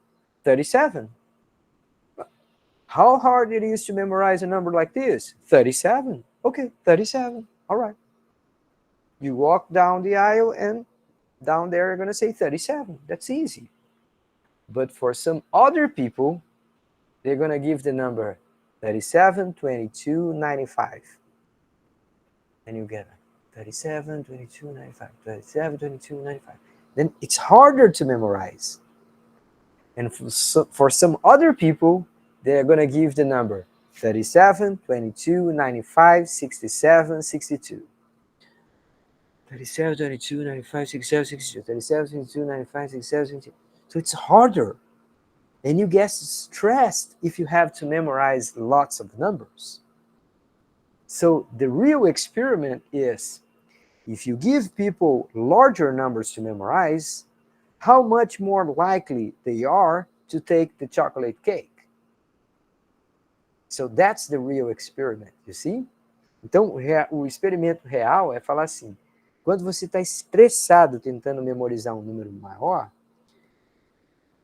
37. How hard it is to memorize a number like this? 37. Okay, 37. All right. You walk down the aisle and down there you're going to say 37. That's easy. But for some other people, they're going to give the number 37, 22, 95. And you get 37, 22, 95, 37, 22, 95. Then it's harder to memorize. And for some other people, they're going to give the number 37, 22, 95, 67, 62. 37, 22, 95, 67, 62. 37, 22, 95, 67, 62. So it's harder. And you get stressed if you have to memorize lots of numbers. So the real experiment is, if you give people larger numbers to memorize, how much more likely they are to take the chocolate cake. So that's the real experiment, you see? Então, o experimento real é falar assim, quando você está estressado tentando memorizar um número maior,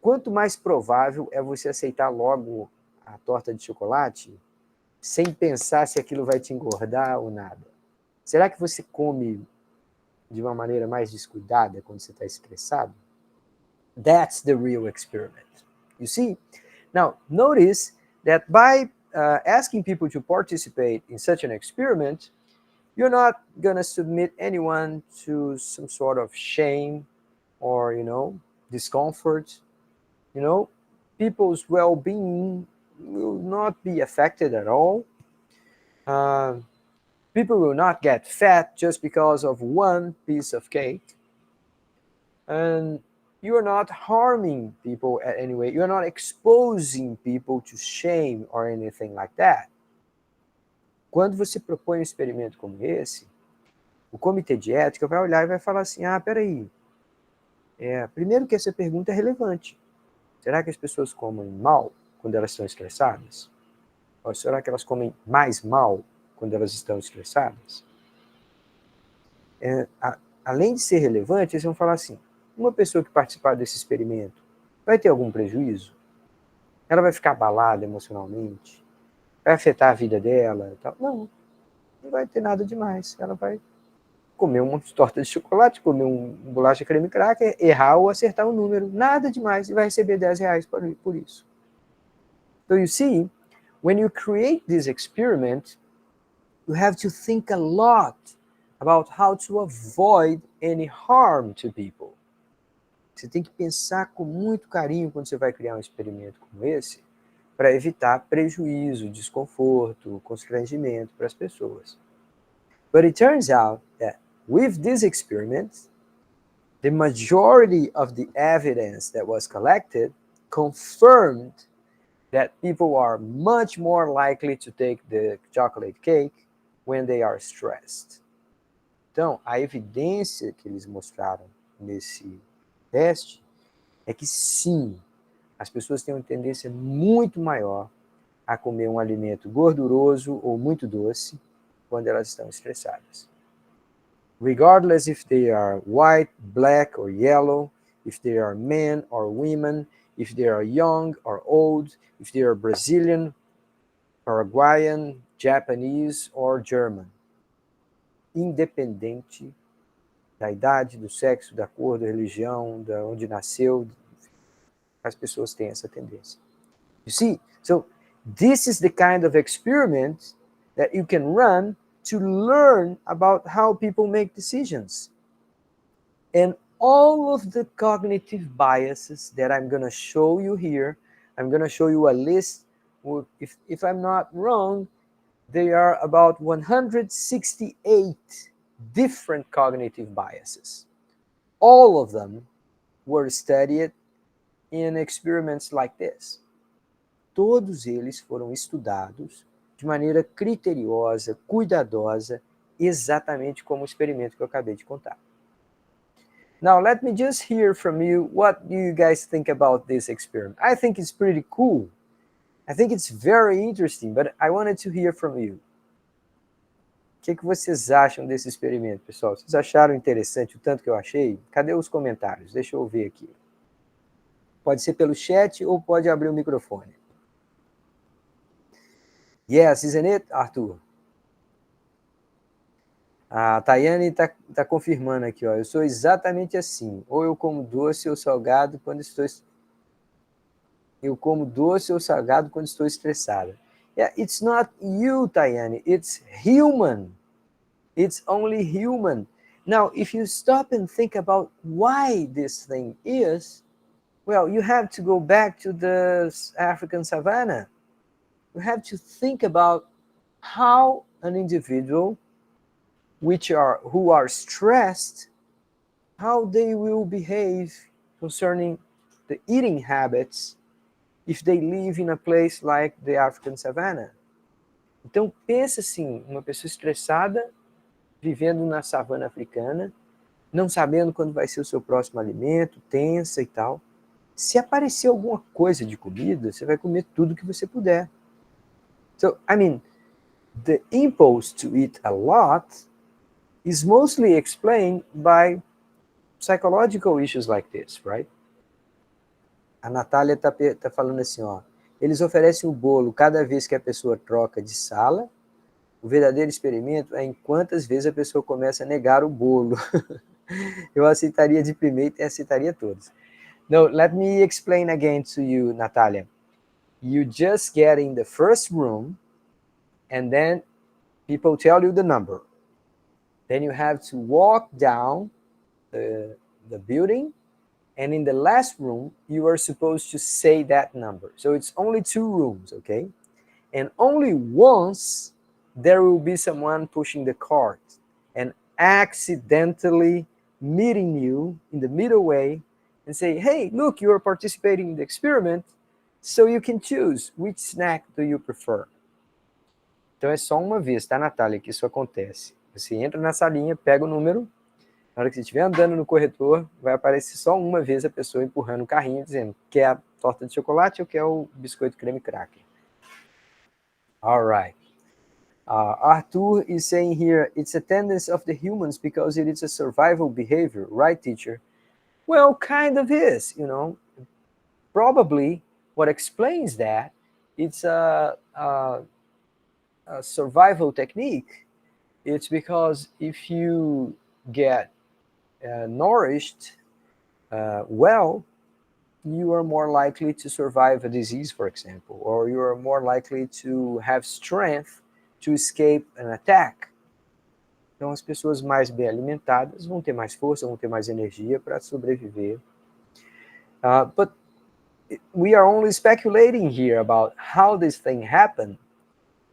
quanto mais provável é você aceitar logo a torta de chocolate sem pensar se aquilo vai te engordar ou nada? Será que você come de uma maneira mais descuidada quando você está estressado? That's the real experiment. You see? Now, notice that by asking people to participate in such an experiment, you're not going to submit anyone to some sort of shame or, discomfort. People's well-being will not be affected at all. People will not get fat just because of one piece of cake. And you are not harming people in any way. You are not exposing people to shame or anything like that. Quando você propõe um experimento como esse, o comitê de ética vai olhar e vai falar assim, peraí, primeiro que essa pergunta é relevante. Será que as pessoas comem mal quando elas estão estressadas? Ou será que elas comem mais mal quando elas estão estressadas? Além de ser relevante, eles vão falar assim, uma pessoa que participar desse experimento vai ter algum prejuízo? Ela vai ficar abalada emocionalmente? Vai afetar a vida dela? Tal? Não vai ter nada demais. Ela vai comer uma torta de chocolate, comer um bolacha creme cracker, errar ou acertar um número, nada demais, e vai receber R$10 por isso. So you see, when you create this experiment, you have to think a lot about how to avoid any harm to people. Você tem que pensar com muito carinho quando você vai criar um experimento como esse, para evitar prejuízo, desconforto, constrangimento para as pessoas. But it turns out that with this experiment, the majority of the evidence that was collected confirmed that people are much more likely to take the chocolate cake when they are stressed. Então, a evidência que eles mostraram nesse teste é que sim, as pessoas têm uma tendência muito maior a comer um alimento gorduroso ou muito doce quando elas estão estressadas. Regardless if they are white, black or yellow, if they are men or women, if they are young or old, if they are Brazilian, Paraguayan, Japanese or German. Independente da idade, do sexo, da cor, da religião, de onde nasceu, as pessoas têm essa tendência. You see? So this is the kind of experiment that you can run to learn about how people make decisions. And all of the cognitive biases that I'm going to show you here, I'm going to show you a list. If I'm not wrong, they are about 168 different cognitive biases. All of them were studied in experiments like this. Todos eles foram estudados de maneira criteriosa, cuidadosa, exatamente como o experimento que eu acabei de contar. Now, let me just hear from you, what do you guys think about this experiment? I think it's pretty cool. I think it's very interesting, but I wanted to hear from you. O que vocês acham desse experimento, pessoal? Vocês acharam interessante o tanto que eu achei? Cadê os comentários? Deixa eu ver aqui. Pode ser pelo chat ou pode abrir o microfone. Yes, isn't it, Arthur? A Tayane tá confirmando aqui, ó. Eu sou exatamente assim. Ou eu como doce ou salgado quando estou... Eu como doce ou salgado quando estou estressada. Yeah, it's not you, Tayane. It's human. It's only human. Now, if you stop and think about why this thing is, well, you have to go back to the African savannah. You have to think about how an individual who are stressed, how they will behave concerning the eating habits if they live in a place like the African savannah. Então, pensa assim, uma pessoa estressada, vivendo na savana africana, não sabendo quando vai ser o seu próximo alimento, tensa e tal. Se aparecer alguma coisa de comida, você vai comer tudo que você puder. So, I mean, the impulse to eat a lot is mostly explained by psychological issues like this, right? A Natália tá falando assim, ó, eles oferecem o bolo cada vez que a pessoa troca de sala. O verdadeiro experimento é em quantas vezes a pessoa começa a negar o bolo. Eu aceitaria de primeiro e aceitaria todos. No, let me explain again to you, Natalia. You just get in the first room, and then people tell you the number. Then you have to walk down the building, and in the last room, you are supposed to say that number. So it's only 2 rooms, okay? And only once there will be someone pushing the cart and accidentally meeting you in the middle way and say, hey, look, you are participating in the experiment, so you can choose which snack do you prefer. Então é só uma vez, tá, Natália, que isso acontece. Você entra na salinha, pega o número, na hora que você estiver andando no corredor, vai aparecer só uma vez a pessoa empurrando o carrinho, dizendo, quer a torta de chocolate ou quer o biscoito creme cracker? All right. Arthur is saying here, it's a tendency of the humans because it is a survival behavior, right, teacher? Well, kind of is, you know. Probably what explains that, it's a survival technique. It's because if you get nourished well, you are more likely to survive a disease, for example, or you are more likely to have strength to escape an attack. Então, as pessoas mais bem alimentadas vão ter mais força, vão ter mais energia para sobreviver. But we are only speculating here about how this thing happened.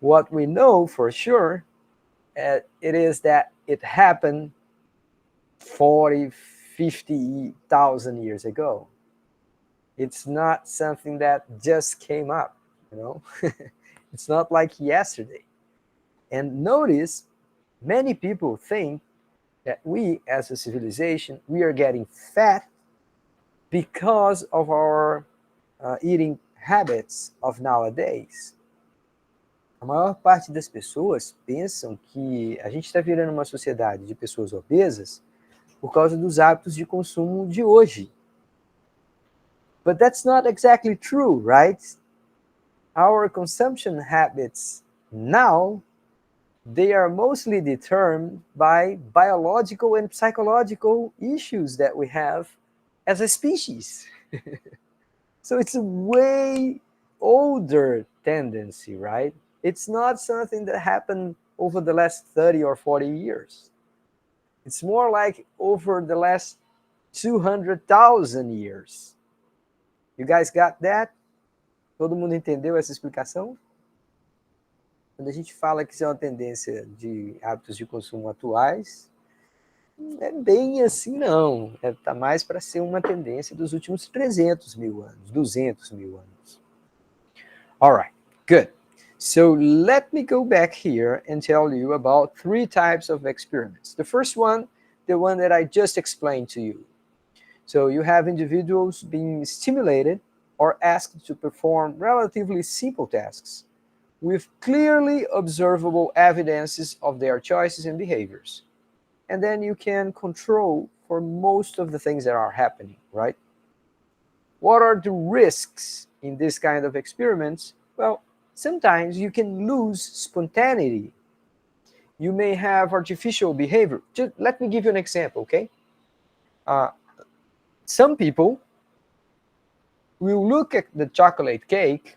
What we know for sure it is that it happened 40, 50,000 years ago. It's not something that just came up, you know. It's not like yesterday. And notice, many people think that we, as a civilization, we are getting fat because of our eating habits of nowadays. A maior parte das pessoas pensam que a gente está virando uma sociedade de pessoas obesas por causa dos hábitos de consumo de hoje. But that's not exactly true, right? Our consumption habits now, they are mostly determined by biological and psychological issues that we have as a species. So it's a way older tendency, right? It's not something that happened over the last 30 or 40 years. It's more like over the last 200,000 years. You guys got that? Todo mundo entendeu essa explicação? Quando a gente fala que isso é uma tendência de hábitos de consumo atuais, não é bem assim, não. Está mais para ser uma tendência dos últimos 300 mil anos, 200 mil anos. All right, good. So let me go back here and tell you about 3 types of experiments. The first one, the one that I just explained to you. So you have individuals being stimulated or asked to perform relatively simple tasks with clearly observable evidences of their choices and behaviors. And then you can control for most of the things that are happening, right? What are the risks in this kind of experiments? Well, sometimes you can lose spontaneity. You may have artificial behavior. Just let me give you an example, okay? Some people will look at the chocolate cake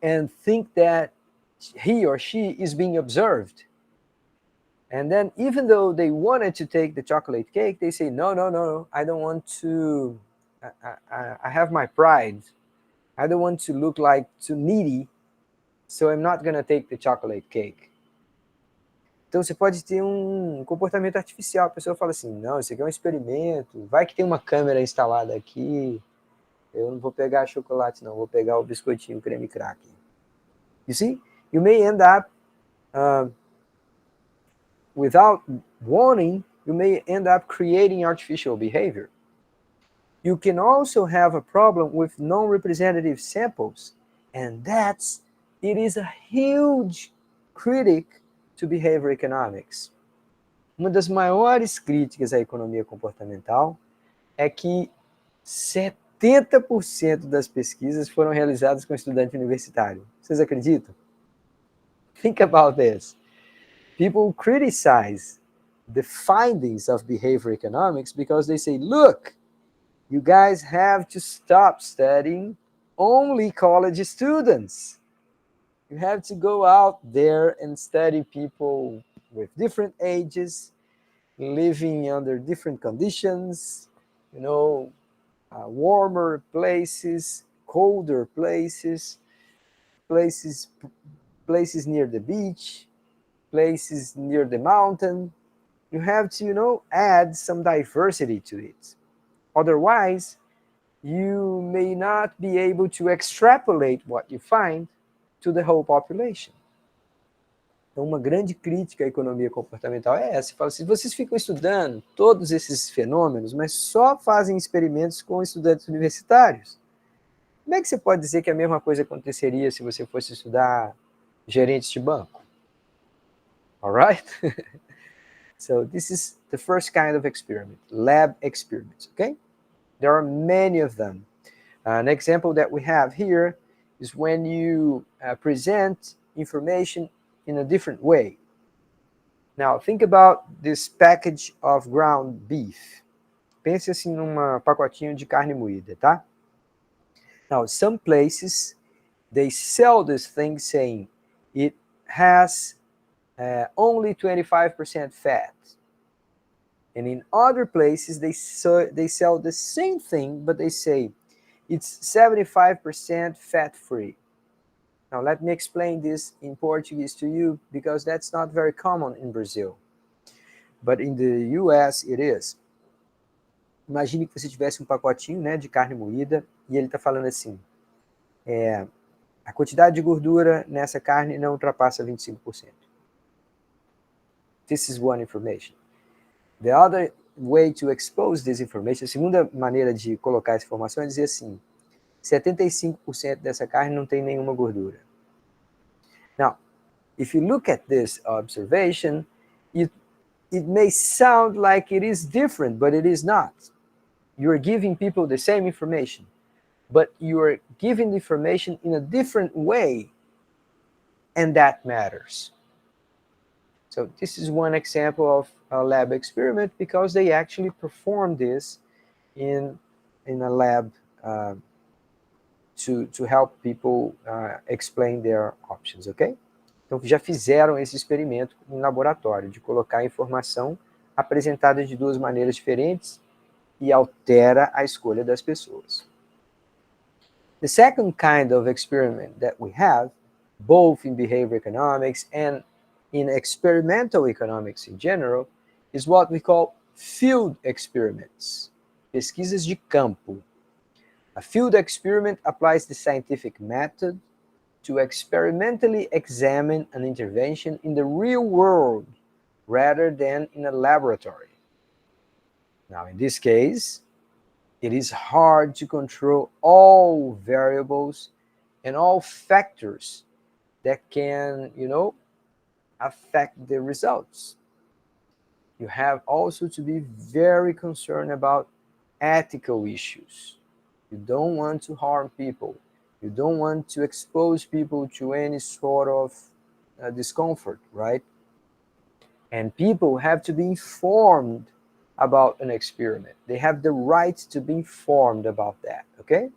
and think that he or she is being observed. And then even though they wanted to take the chocolate cake, they say, no, I don't want to, I have my pride. I don't want to look like too needy, so I'm not going to take the chocolate cake. Então você pode ter um comportamento artificial. A pessoa fala assim, não, isso aqui é um experimento, vai que tem uma câmera instalada aqui, eu não vou pegar chocolate não, vou pegar o biscoitinho creme cracker. You see, you may end up, without warning, you may end up creating artificial behavior. You can also have a problem with non-representative samples, and it is a huge critic to behavior economics. Uma das maiores críticas à economia comportamental é que 70% das pesquisas foram realizadas com estudante universitário. Vocês acreditam? Think about this. People criticize the findings of behavior economics because they say, look, you guys have to stop studying only college students. You have to go out there and study people with different ages, living under different conditions, you know, warmer places, colder places, places near the beach, places near the mountain. You have to, you know, add some diversity to it. Otherwise, you may not be able to extrapolate what you find to the whole population. Então, uma grande crítica à economia comportamental é essa. Fala assim, vocês ficam estudando todos esses fenômenos, mas só fazem experimentos com estudantes universitários. Como é que você pode dizer que a mesma coisa aconteceria se você fosse estudar gerentes de banco? All right? So this is the first kind of experiment, lab experiments, okay? There are many of them. An example that we have here is when you present information in a different way. Now, think about this package of ground beef. Pense assim num pacotinho de carne moída, tá? Now, some places, they sell this thing saying it has only 25% fat. And in other places, they sell the same thing, but they say it's 75% fat-free. Now, let me explain this in Portuguese to you, because that's not very common in Brazil. But in the US, it is. Imagine que você tivesse um pacotinho, né, de carne moída e ele está falando assim, a quantidade de gordura nessa carne não ultrapassa 25%. This is one information. The other way to expose this information, a segunda maneira de colocar essa informação é dizer assim, 75% dessa carne não tem nenhuma gordura. Now, if you look at this observation, it may sound like it is different, but it is not. You are giving people the same information, but you are giving the information in a different way, and that matters. So this is one example of a lab experiment, because they actually performed this in a lab to help people explain their options, ok? Então, já fizeram esse experimento em laboratório, de colocar a informação apresentada de duas maneiras diferentes e altera a escolha das pessoas. The second kind of experiment that we have, both in behavior economics and in experimental economics in general, is what we call field experiments, pesquisas de campo. A field experiment applies the scientific method to experimentally examine an intervention in the real world rather than in a laboratory. Now, in this case, it is hard to control all variables and all factors that can, affect the results. You have also to be very concerned about ethical issues. You don't want to harm people. You don't want to expose people to any sort of discomfort, right? And people have to be informed about an experiment. They have the right to be informed about that, okay?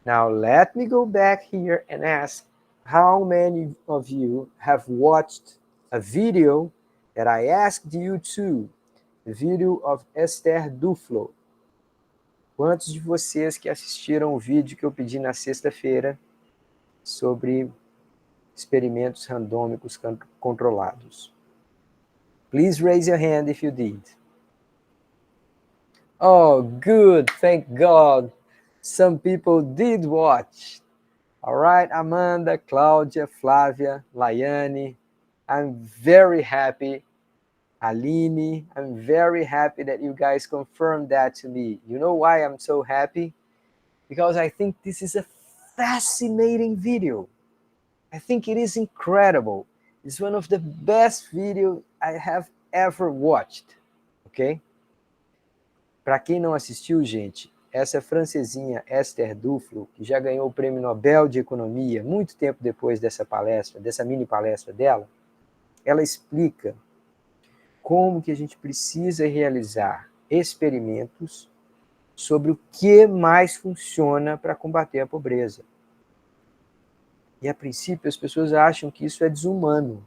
Now, let me go back here and ask how many of you have watched a video that I asked you to, the video of Esther Duflo. Quantos de vocês que assistiram o vídeo que eu pedi na sexta-feira sobre experimentos randômicos controlados? Please raise your hand if you did. Oh, good, thank God. Some people did watch. All right, Amanda, Cláudia, Flávia, Laiane, I'm very happy. Aline, I'm very happy that you guys confirmed that to me. You know why I'm so happy? Because I think this is a fascinating video. I think it is incredible. It's one of the best videos I have ever watched. Ok? Para quem não assistiu, gente, essa francesinha Esther Duflo, que já ganhou o Prêmio Nobel de Economia muito tempo depois dessa palestra, dessa mini palestra dela, ela explica como que a gente precisa realizar experimentos sobre o que mais funciona para combater a pobreza. E, a princípio, as pessoas acham que isso é desumano,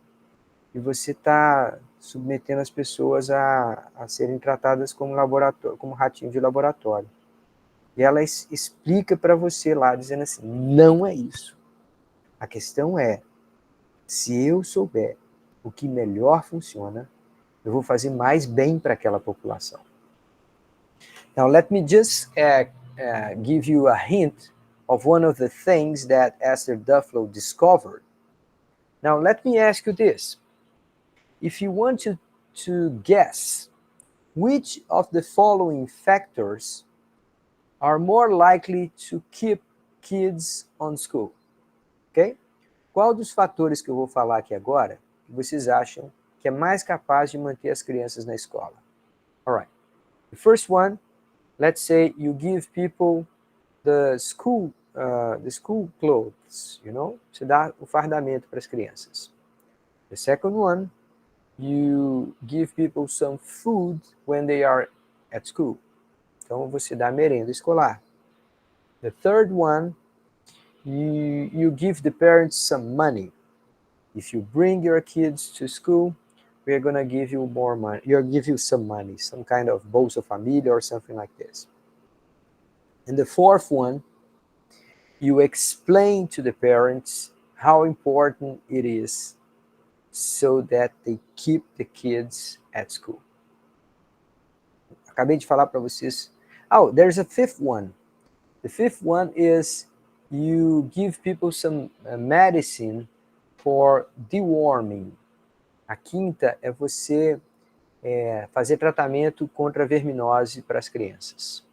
e você está submetendo as pessoas a serem tratadas como ratinho de laboratório. E ela explica para você lá, dizendo assim, não é isso. A questão é, se eu souber o que melhor funciona, eu vou fazer mais bem para aquela população. Now, let me just give you a hint of one of the things that Esther Duflo discovered. Now, let me ask you this. If you want to guess which of the following factors are more likely to keep kids on school, ok? Qual dos fatores que eu vou falar aqui agora que vocês acham que é mais capaz de manter as crianças na escola? All right. The first one, let's say you give people the school clothes, Você dá o fardamento para as crianças. The second one, you give people some food when they are at school. Então, você dá merenda escolar. The third one, you give the parents some money. If you bring your kids to school, we're going to give you more money. You'll give you some money, some kind of Bolsa Família or something like this. And the fourth one, you explain to the parents how important it is so that they keep the kids at school. Acabei de falar para vocês. Oh, there's a fifth one. The fifth one is you give people some medicine for deworming. A quinta é você fazer tratamento contra a verminose para as crianças.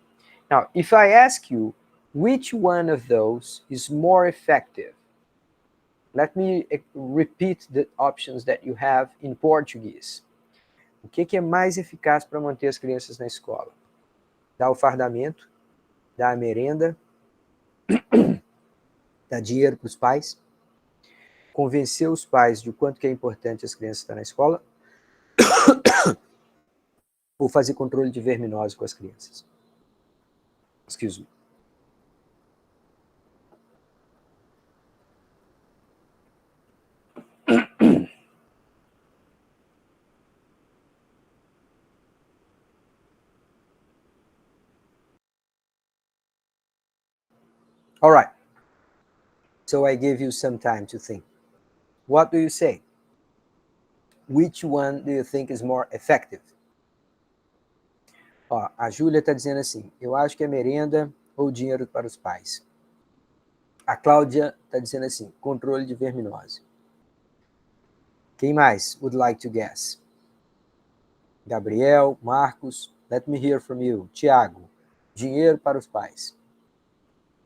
Now, if I ask you which one of those is more effective, let me repeat the options that you have in Portuguese. O que é mais eficaz para manter as crianças na escola? Dar o fardamento, dar a merenda, dar dinheiro para os pais, convencer os pais de o quanto que é importante as crianças estarem na escola, ou fazer controle de verminose com as crianças. Excuse me. All right. So I give you some time to think. What do you say? Which one do you think is more effective? Ó, a Júlia está dizendo assim, eu acho que é merenda ou dinheiro para os pais. A Cláudia está dizendo assim, controle de verminose. Quem mais would like to guess? Gabriel, Marcos, let me hear from you. Tiago, dinheiro para os pais.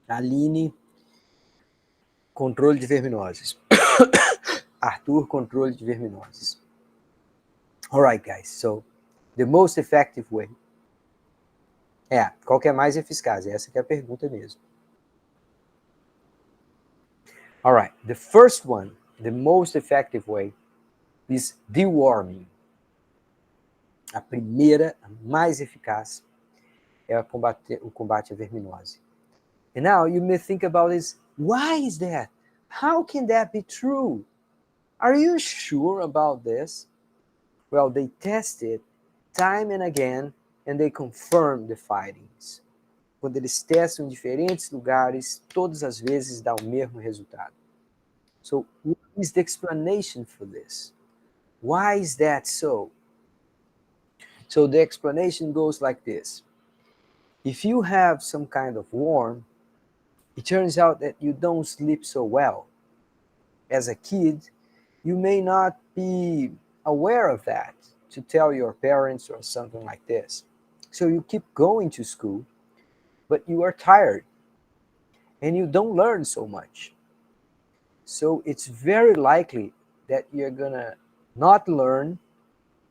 Aline, controle de verminoses. Arthur, controle de verminoses. All right, guys. So, the most effective way. Qual que é mais eficaz? Essa que é a pergunta mesmo. All right. The first one, the most effective way, is deworming. A primeira, a mais eficaz, é o combate à verminose. And now you may think about this, why is that? How can that be true? Are you sure about this? Well, they tested time and again, and they confirmed the findings. Quando eles testam em diferentes lugares, todas as vezes dá o mesmo resultado. So, what is the explanation for this? Why is that so? So the explanation goes like this. If you have some kind of worm, it turns out that you don't sleep so well. As a kid, you may not be aware of that to tell your parents or something like this. So you keep going to school, but you are tired and you don't learn so much. So it's very likely that you're gonna not learn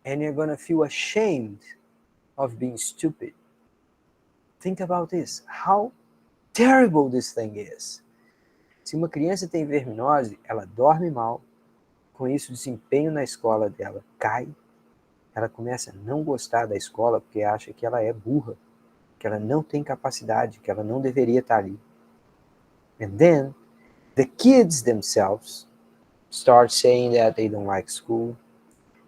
and you're gonna feel ashamed of being stupid. Think about this, how terrible this thing is. Se uma criança tem verminose, ela dorme mal, com isso o desempenho na escola dela cai, ela começa a não gostar da escola porque acha que ela é burra, que ela não tem capacidade, que ela não deveria estar ali. And then, the kids themselves start saying that they don't like school,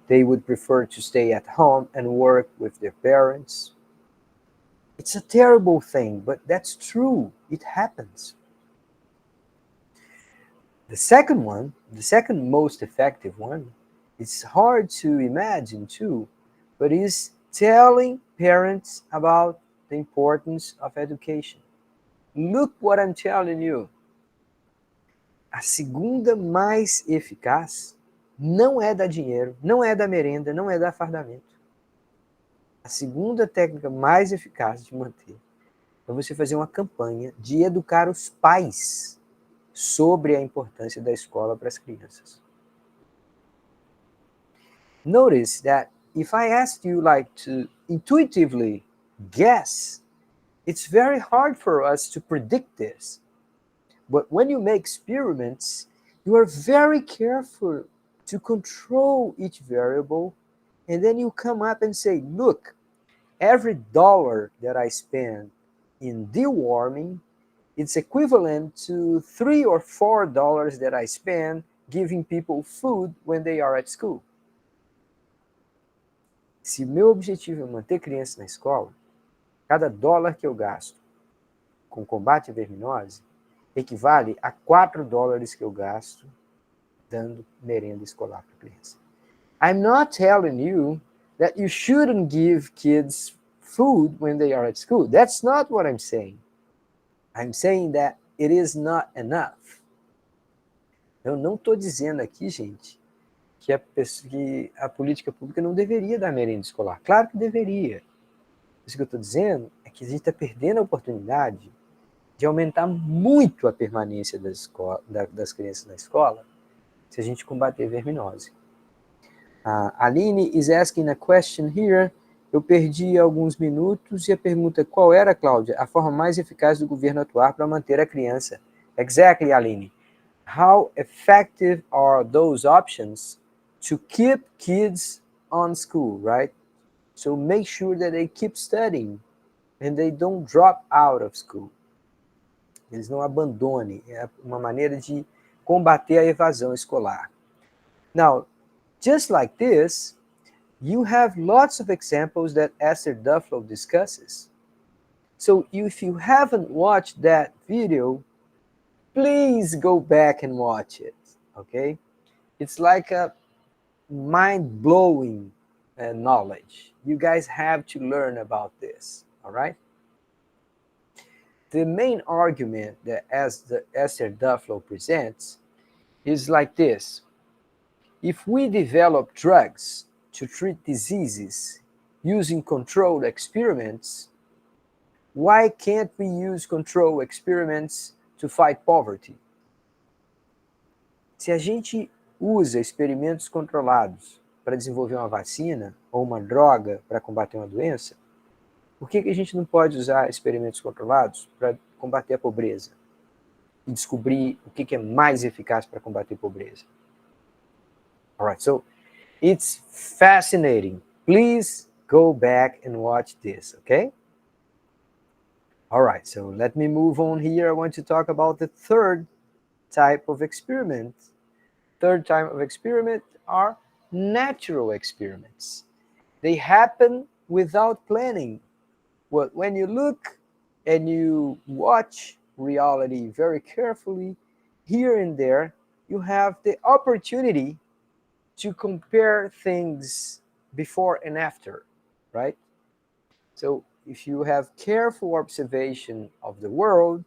they would prefer to stay at home and work with their parents. It's a terrible thing, but that's true. It happens. The second one, the second most effective one, it's hard to imagine too, but is telling parents about the importance of education. Look what I'm telling you. A segunda mais eficaz não é dar dinheiro, não é dar merenda, não é dar fardamento. A segunda técnica mais eficaz de manter é você fazer uma campanha de educar os pais sobre a importância da escola para as crianças. Notice that if I asked you like to intuitively guess, it's very hard for us to predict this. But when you make experiments, you are very careful to control each variable, and then you come up and say, look, every dollar that I spend in deworming, it's equivalent to $3 or $4 that I spend giving people food when they are at school. Se meu objetivo é manter crianças na escola, cada dólar que eu gasto com combate à verminose equivale a $4 que eu gasto dando merenda escolar para a criança. I'm not telling you that you shouldn't give kids food when they are at school. That's not what I'm saying. I'm saying that it is not enough. Eu não estou dizendo aqui, gente, que a política pública não deveria dar merenda escolar. Claro que deveria. Isso que eu estou dizendo é que a gente está perdendo a oportunidade de aumentar muito a permanência das crianças na escola se a gente combater verminose. Aline is asking a question here. Eu perdi alguns minutos e a pergunta, qual era, Cláudia, a forma mais eficaz do governo atuar para manter a criança? Exactly, Aline. How effective are those options to keep kids on school, right? So make sure that they keep studying and they don't drop out of school. Eles não abandonem. É uma maneira de combater a evasão escolar. Now, just like this, you have lots of examples that Esther Duflo discusses. So if you haven't watched that video, please go back and watch it, okay? It's like a mind-blowing knowledge. You guys have to learn about this, all right? The main argument that Esther Duflo presents is like this. If we develop drugs to treat diseases using controlled experiments, why can't we use controlled experiments to fight poverty? Se a gente usa experimentos controlados para desenvolver uma vacina ou uma droga para combater uma doença, por que a gente não pode usar experimentos controlados para combater a pobreza e descobrir o que é mais eficaz para combater a pobreza? All right, so it's fascinating. Please go back and watch this, okay? All right, so let me move on here. I want to talk about the third type of experiment. Third type of experiment are natural experiments. They happen without planning. Well, when you look and you watch reality very carefully, here and there, you have the opportunity to compare things before and after, right? So if you have careful observation of the world,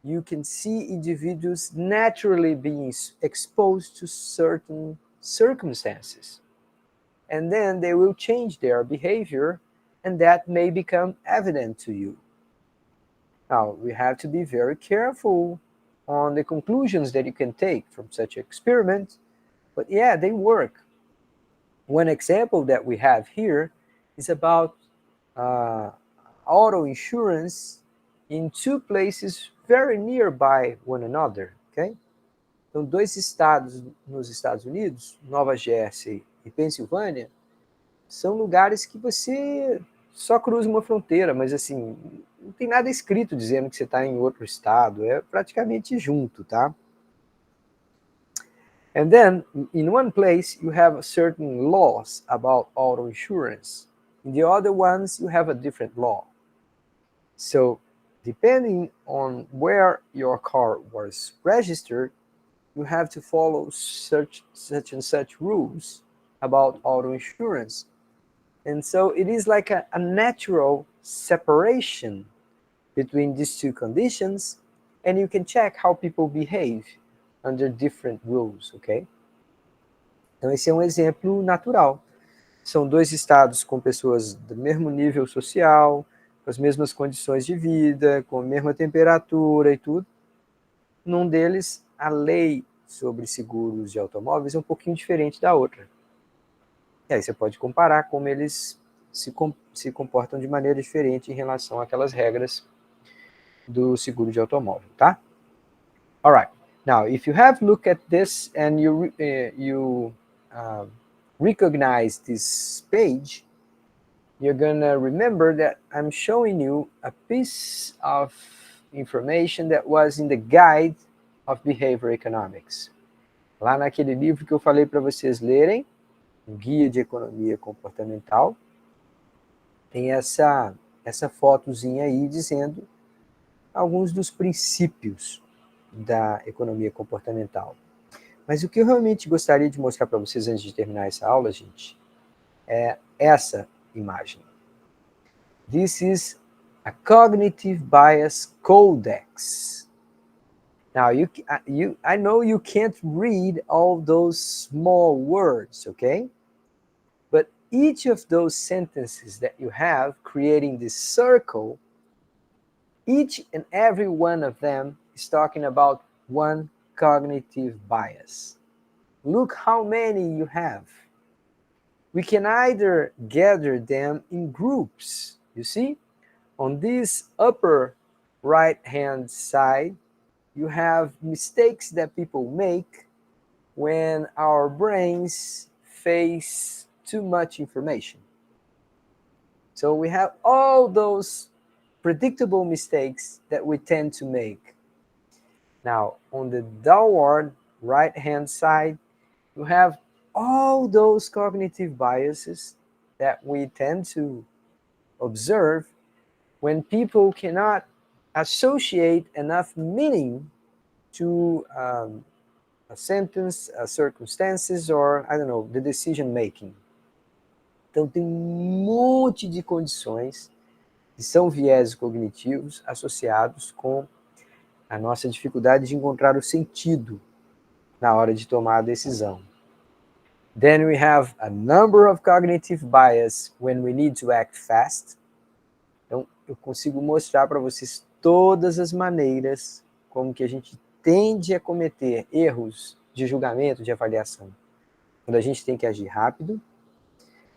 you can see individuals naturally being exposed to certain circumstances. And then they will change their behavior, and that may become evident to you. Now, we have to be very careful on the conclusions that you can take from such experiments, but yeah, they work. One example that we have here is about auto insurance in two places very nearby one another, okay? Então, dois estados nos Estados Unidos, Nova Jersey e Pensilvânia, são lugares que você só cruza uma fronteira, mas assim, não tem nada escrito dizendo que você está em outro estado, é praticamente junto, tá? And then, in one place, you have certain laws about auto insurance. In the other ones, you have a different law. So, depending on where your car was registered, you have to follow such and such rules about auto insurance. And so it is like a natural separation between these two conditions, and you can check how people behave under different rules, ok? Então esse é um exemplo natural. São dois estados com pessoas do mesmo nível social, com as mesmas condições de vida, com a mesma temperatura e tudo. Num deles, a lei sobre seguros de automóveis é um pouquinho diferente da outra. E aí você pode comparar como eles se comportam de maneira diferente em relação àquelas regras do seguro de automóvel, tá? All right. Now, if you have looked at this and you recognize this page, you're gonna remember that I'm showing you a piece of information that was in the Guide of Behavior Economics. Lá naquele livro que eu falei para vocês lerem, um guia de economia comportamental, tem essa fotozinha aí dizendo alguns dos princípios da economia comportamental. Mas o que eu realmente gostaria de mostrar para vocês antes de terminar essa aula, gente, é essa imagem. This is a cognitive bias codex. Now, I know you can't read all those small words, okay? But each of those sentences that you have creating this circle, each and every one of them is talking about one cognitive bias. Look how many you have. We can either gather them in groups, you see? On this upper right-hand side, you have mistakes that people make when our brains face too much information. So we have all those predictable mistakes that we tend to make. Now, on the downward right-hand side, you have all those cognitive biases that we tend to observe when people cannot associate enough meaning to a sentence, circumstances, or, I don't know, the decision making. Então, tem um monte de condições que são vieses cognitivos associados com a nossa dificuldade de encontrar o sentido na hora de tomar a decisão. Then we have a number of cognitive bias when we need to act fast. Então, eu consigo mostrar para vocês todas as maneiras como que a gente tende a cometer erros de julgamento, de avaliação, quando a gente tem que agir rápido.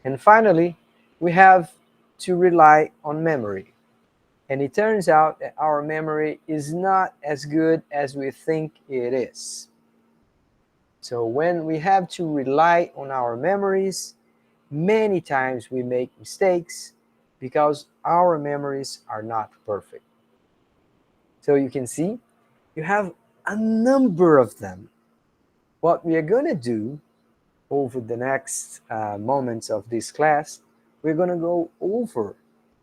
And finally, we have to rely on memory. And it turns out that our memory is not as good as we think it is. So when we have to rely on our memories, many times we make mistakes because our memories are not perfect. So you can see, you have a number of them. What we are going to do over the next moments of this class, we're going to go over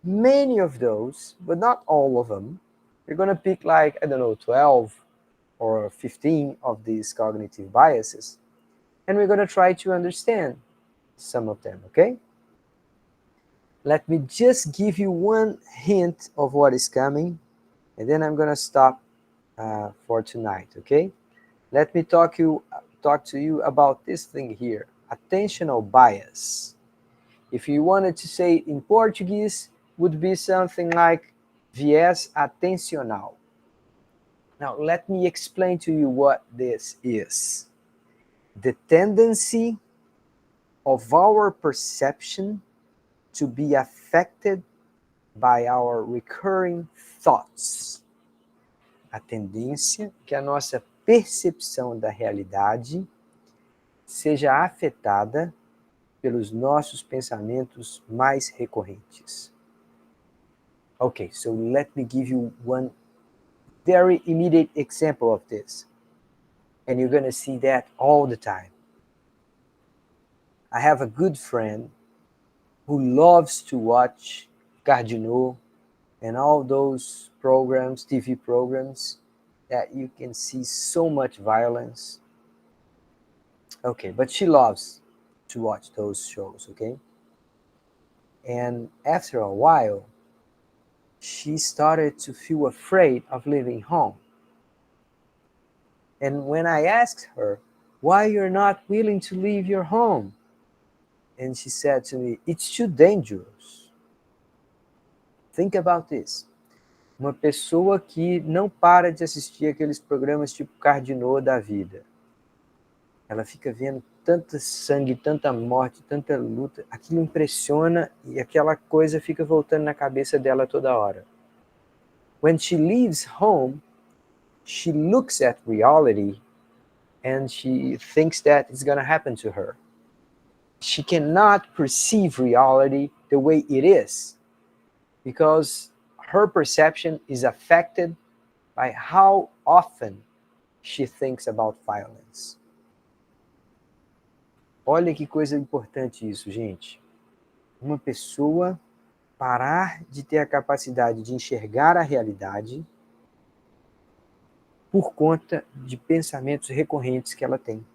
many of those, but not all of them. We're going to pick like, I don't know, 12 or 15 of these cognitive biases, and we're going to try to understand some of them, okay? Let me just give you one hint of what is coming, and then I'm going to stop for tonight, okay? Let me talk to you about this thing here, attentional bias. If you wanted to say it in Portuguese, would be something like viés atencional. Now, let me explain to you what this is. The tendency of our perception to be affected by our recurring thoughts. A tendência que a nossa percepção da realidade seja afetada pelos nossos pensamentos mais recorrentes. Okay, so let me give you one very immediate example of this. And you're going to see that all the time. I have a good friend who loves to watch Cardinaux and all those programs, TV programs, that you can see so much violence. Okay, but she loves to watch those shows, okay? And after a while, she started to feel afraid of leaving home. And when I asked her, why you're not willing to leave your home? And she said to me, it's too dangerous. Think about this. Uma pessoa que não para de assistir aqueles programas tipo Cardinaux da vida. Ela fica vendo tanto sangue, tanta morte, tanta luta. Aquilo impressiona e aquela coisa fica voltando na cabeça dela toda hora. When she leaves home, she looks at reality and she thinks that it's going to happen to her. She cannot perceive reality the way it is because her perception is affected by how often she thinks about violence. Olha que coisa importante isso, gente. Uma pessoa parar de ter a capacidade de enxergar a realidade por conta de pensamentos recorrentes que ela tem.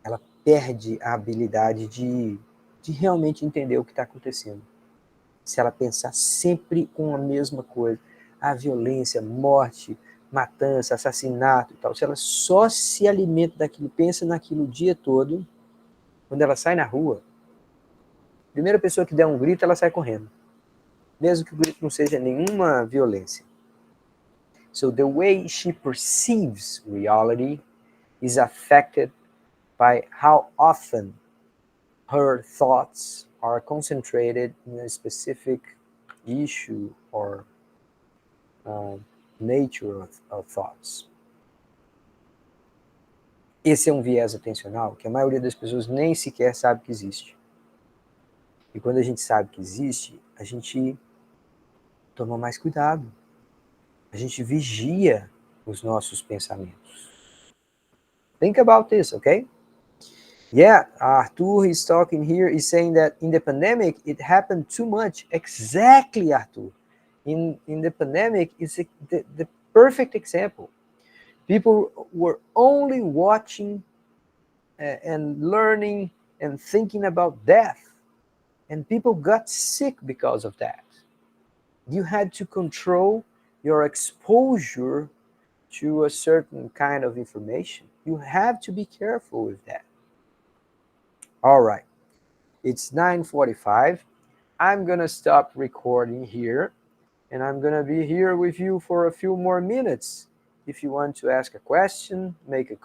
Ela perde a habilidade de realmente entender o que está acontecendo. Se ela pensar sempre com a mesma coisa, a violência, morte, matança, assassinato e tal, se ela só se alimenta daquilo, pensa naquilo o dia todo, quando ela sai na rua, a primeira pessoa que der um grito, ela sai correndo. Mesmo que o grito não seja nenhuma violência. So the way she perceives reality is affected by how often her thoughts are concentrated in a specific issue or nature of thoughts. Esse é um viés atencional que a maioria das pessoas nem sequer sabe que existe. E quando a gente sabe que existe, a gente toma mais cuidado. A gente vigia os nossos pensamentos. Think about this, okay? Yeah, Arthur is talking here, is saying that in the pandemic, it happened too much. Exactly, Arthur. In the pandemic, it's the perfect example. People were only watching and learning and thinking about death. And people got sick because of that. You had to control your exposure to a certain kind of information. You have to be careful with that. All right, it's 9:45. I'm gonna stop recording here, and I'm gonna be here with you for a few more minutes. If you want to ask a question, make a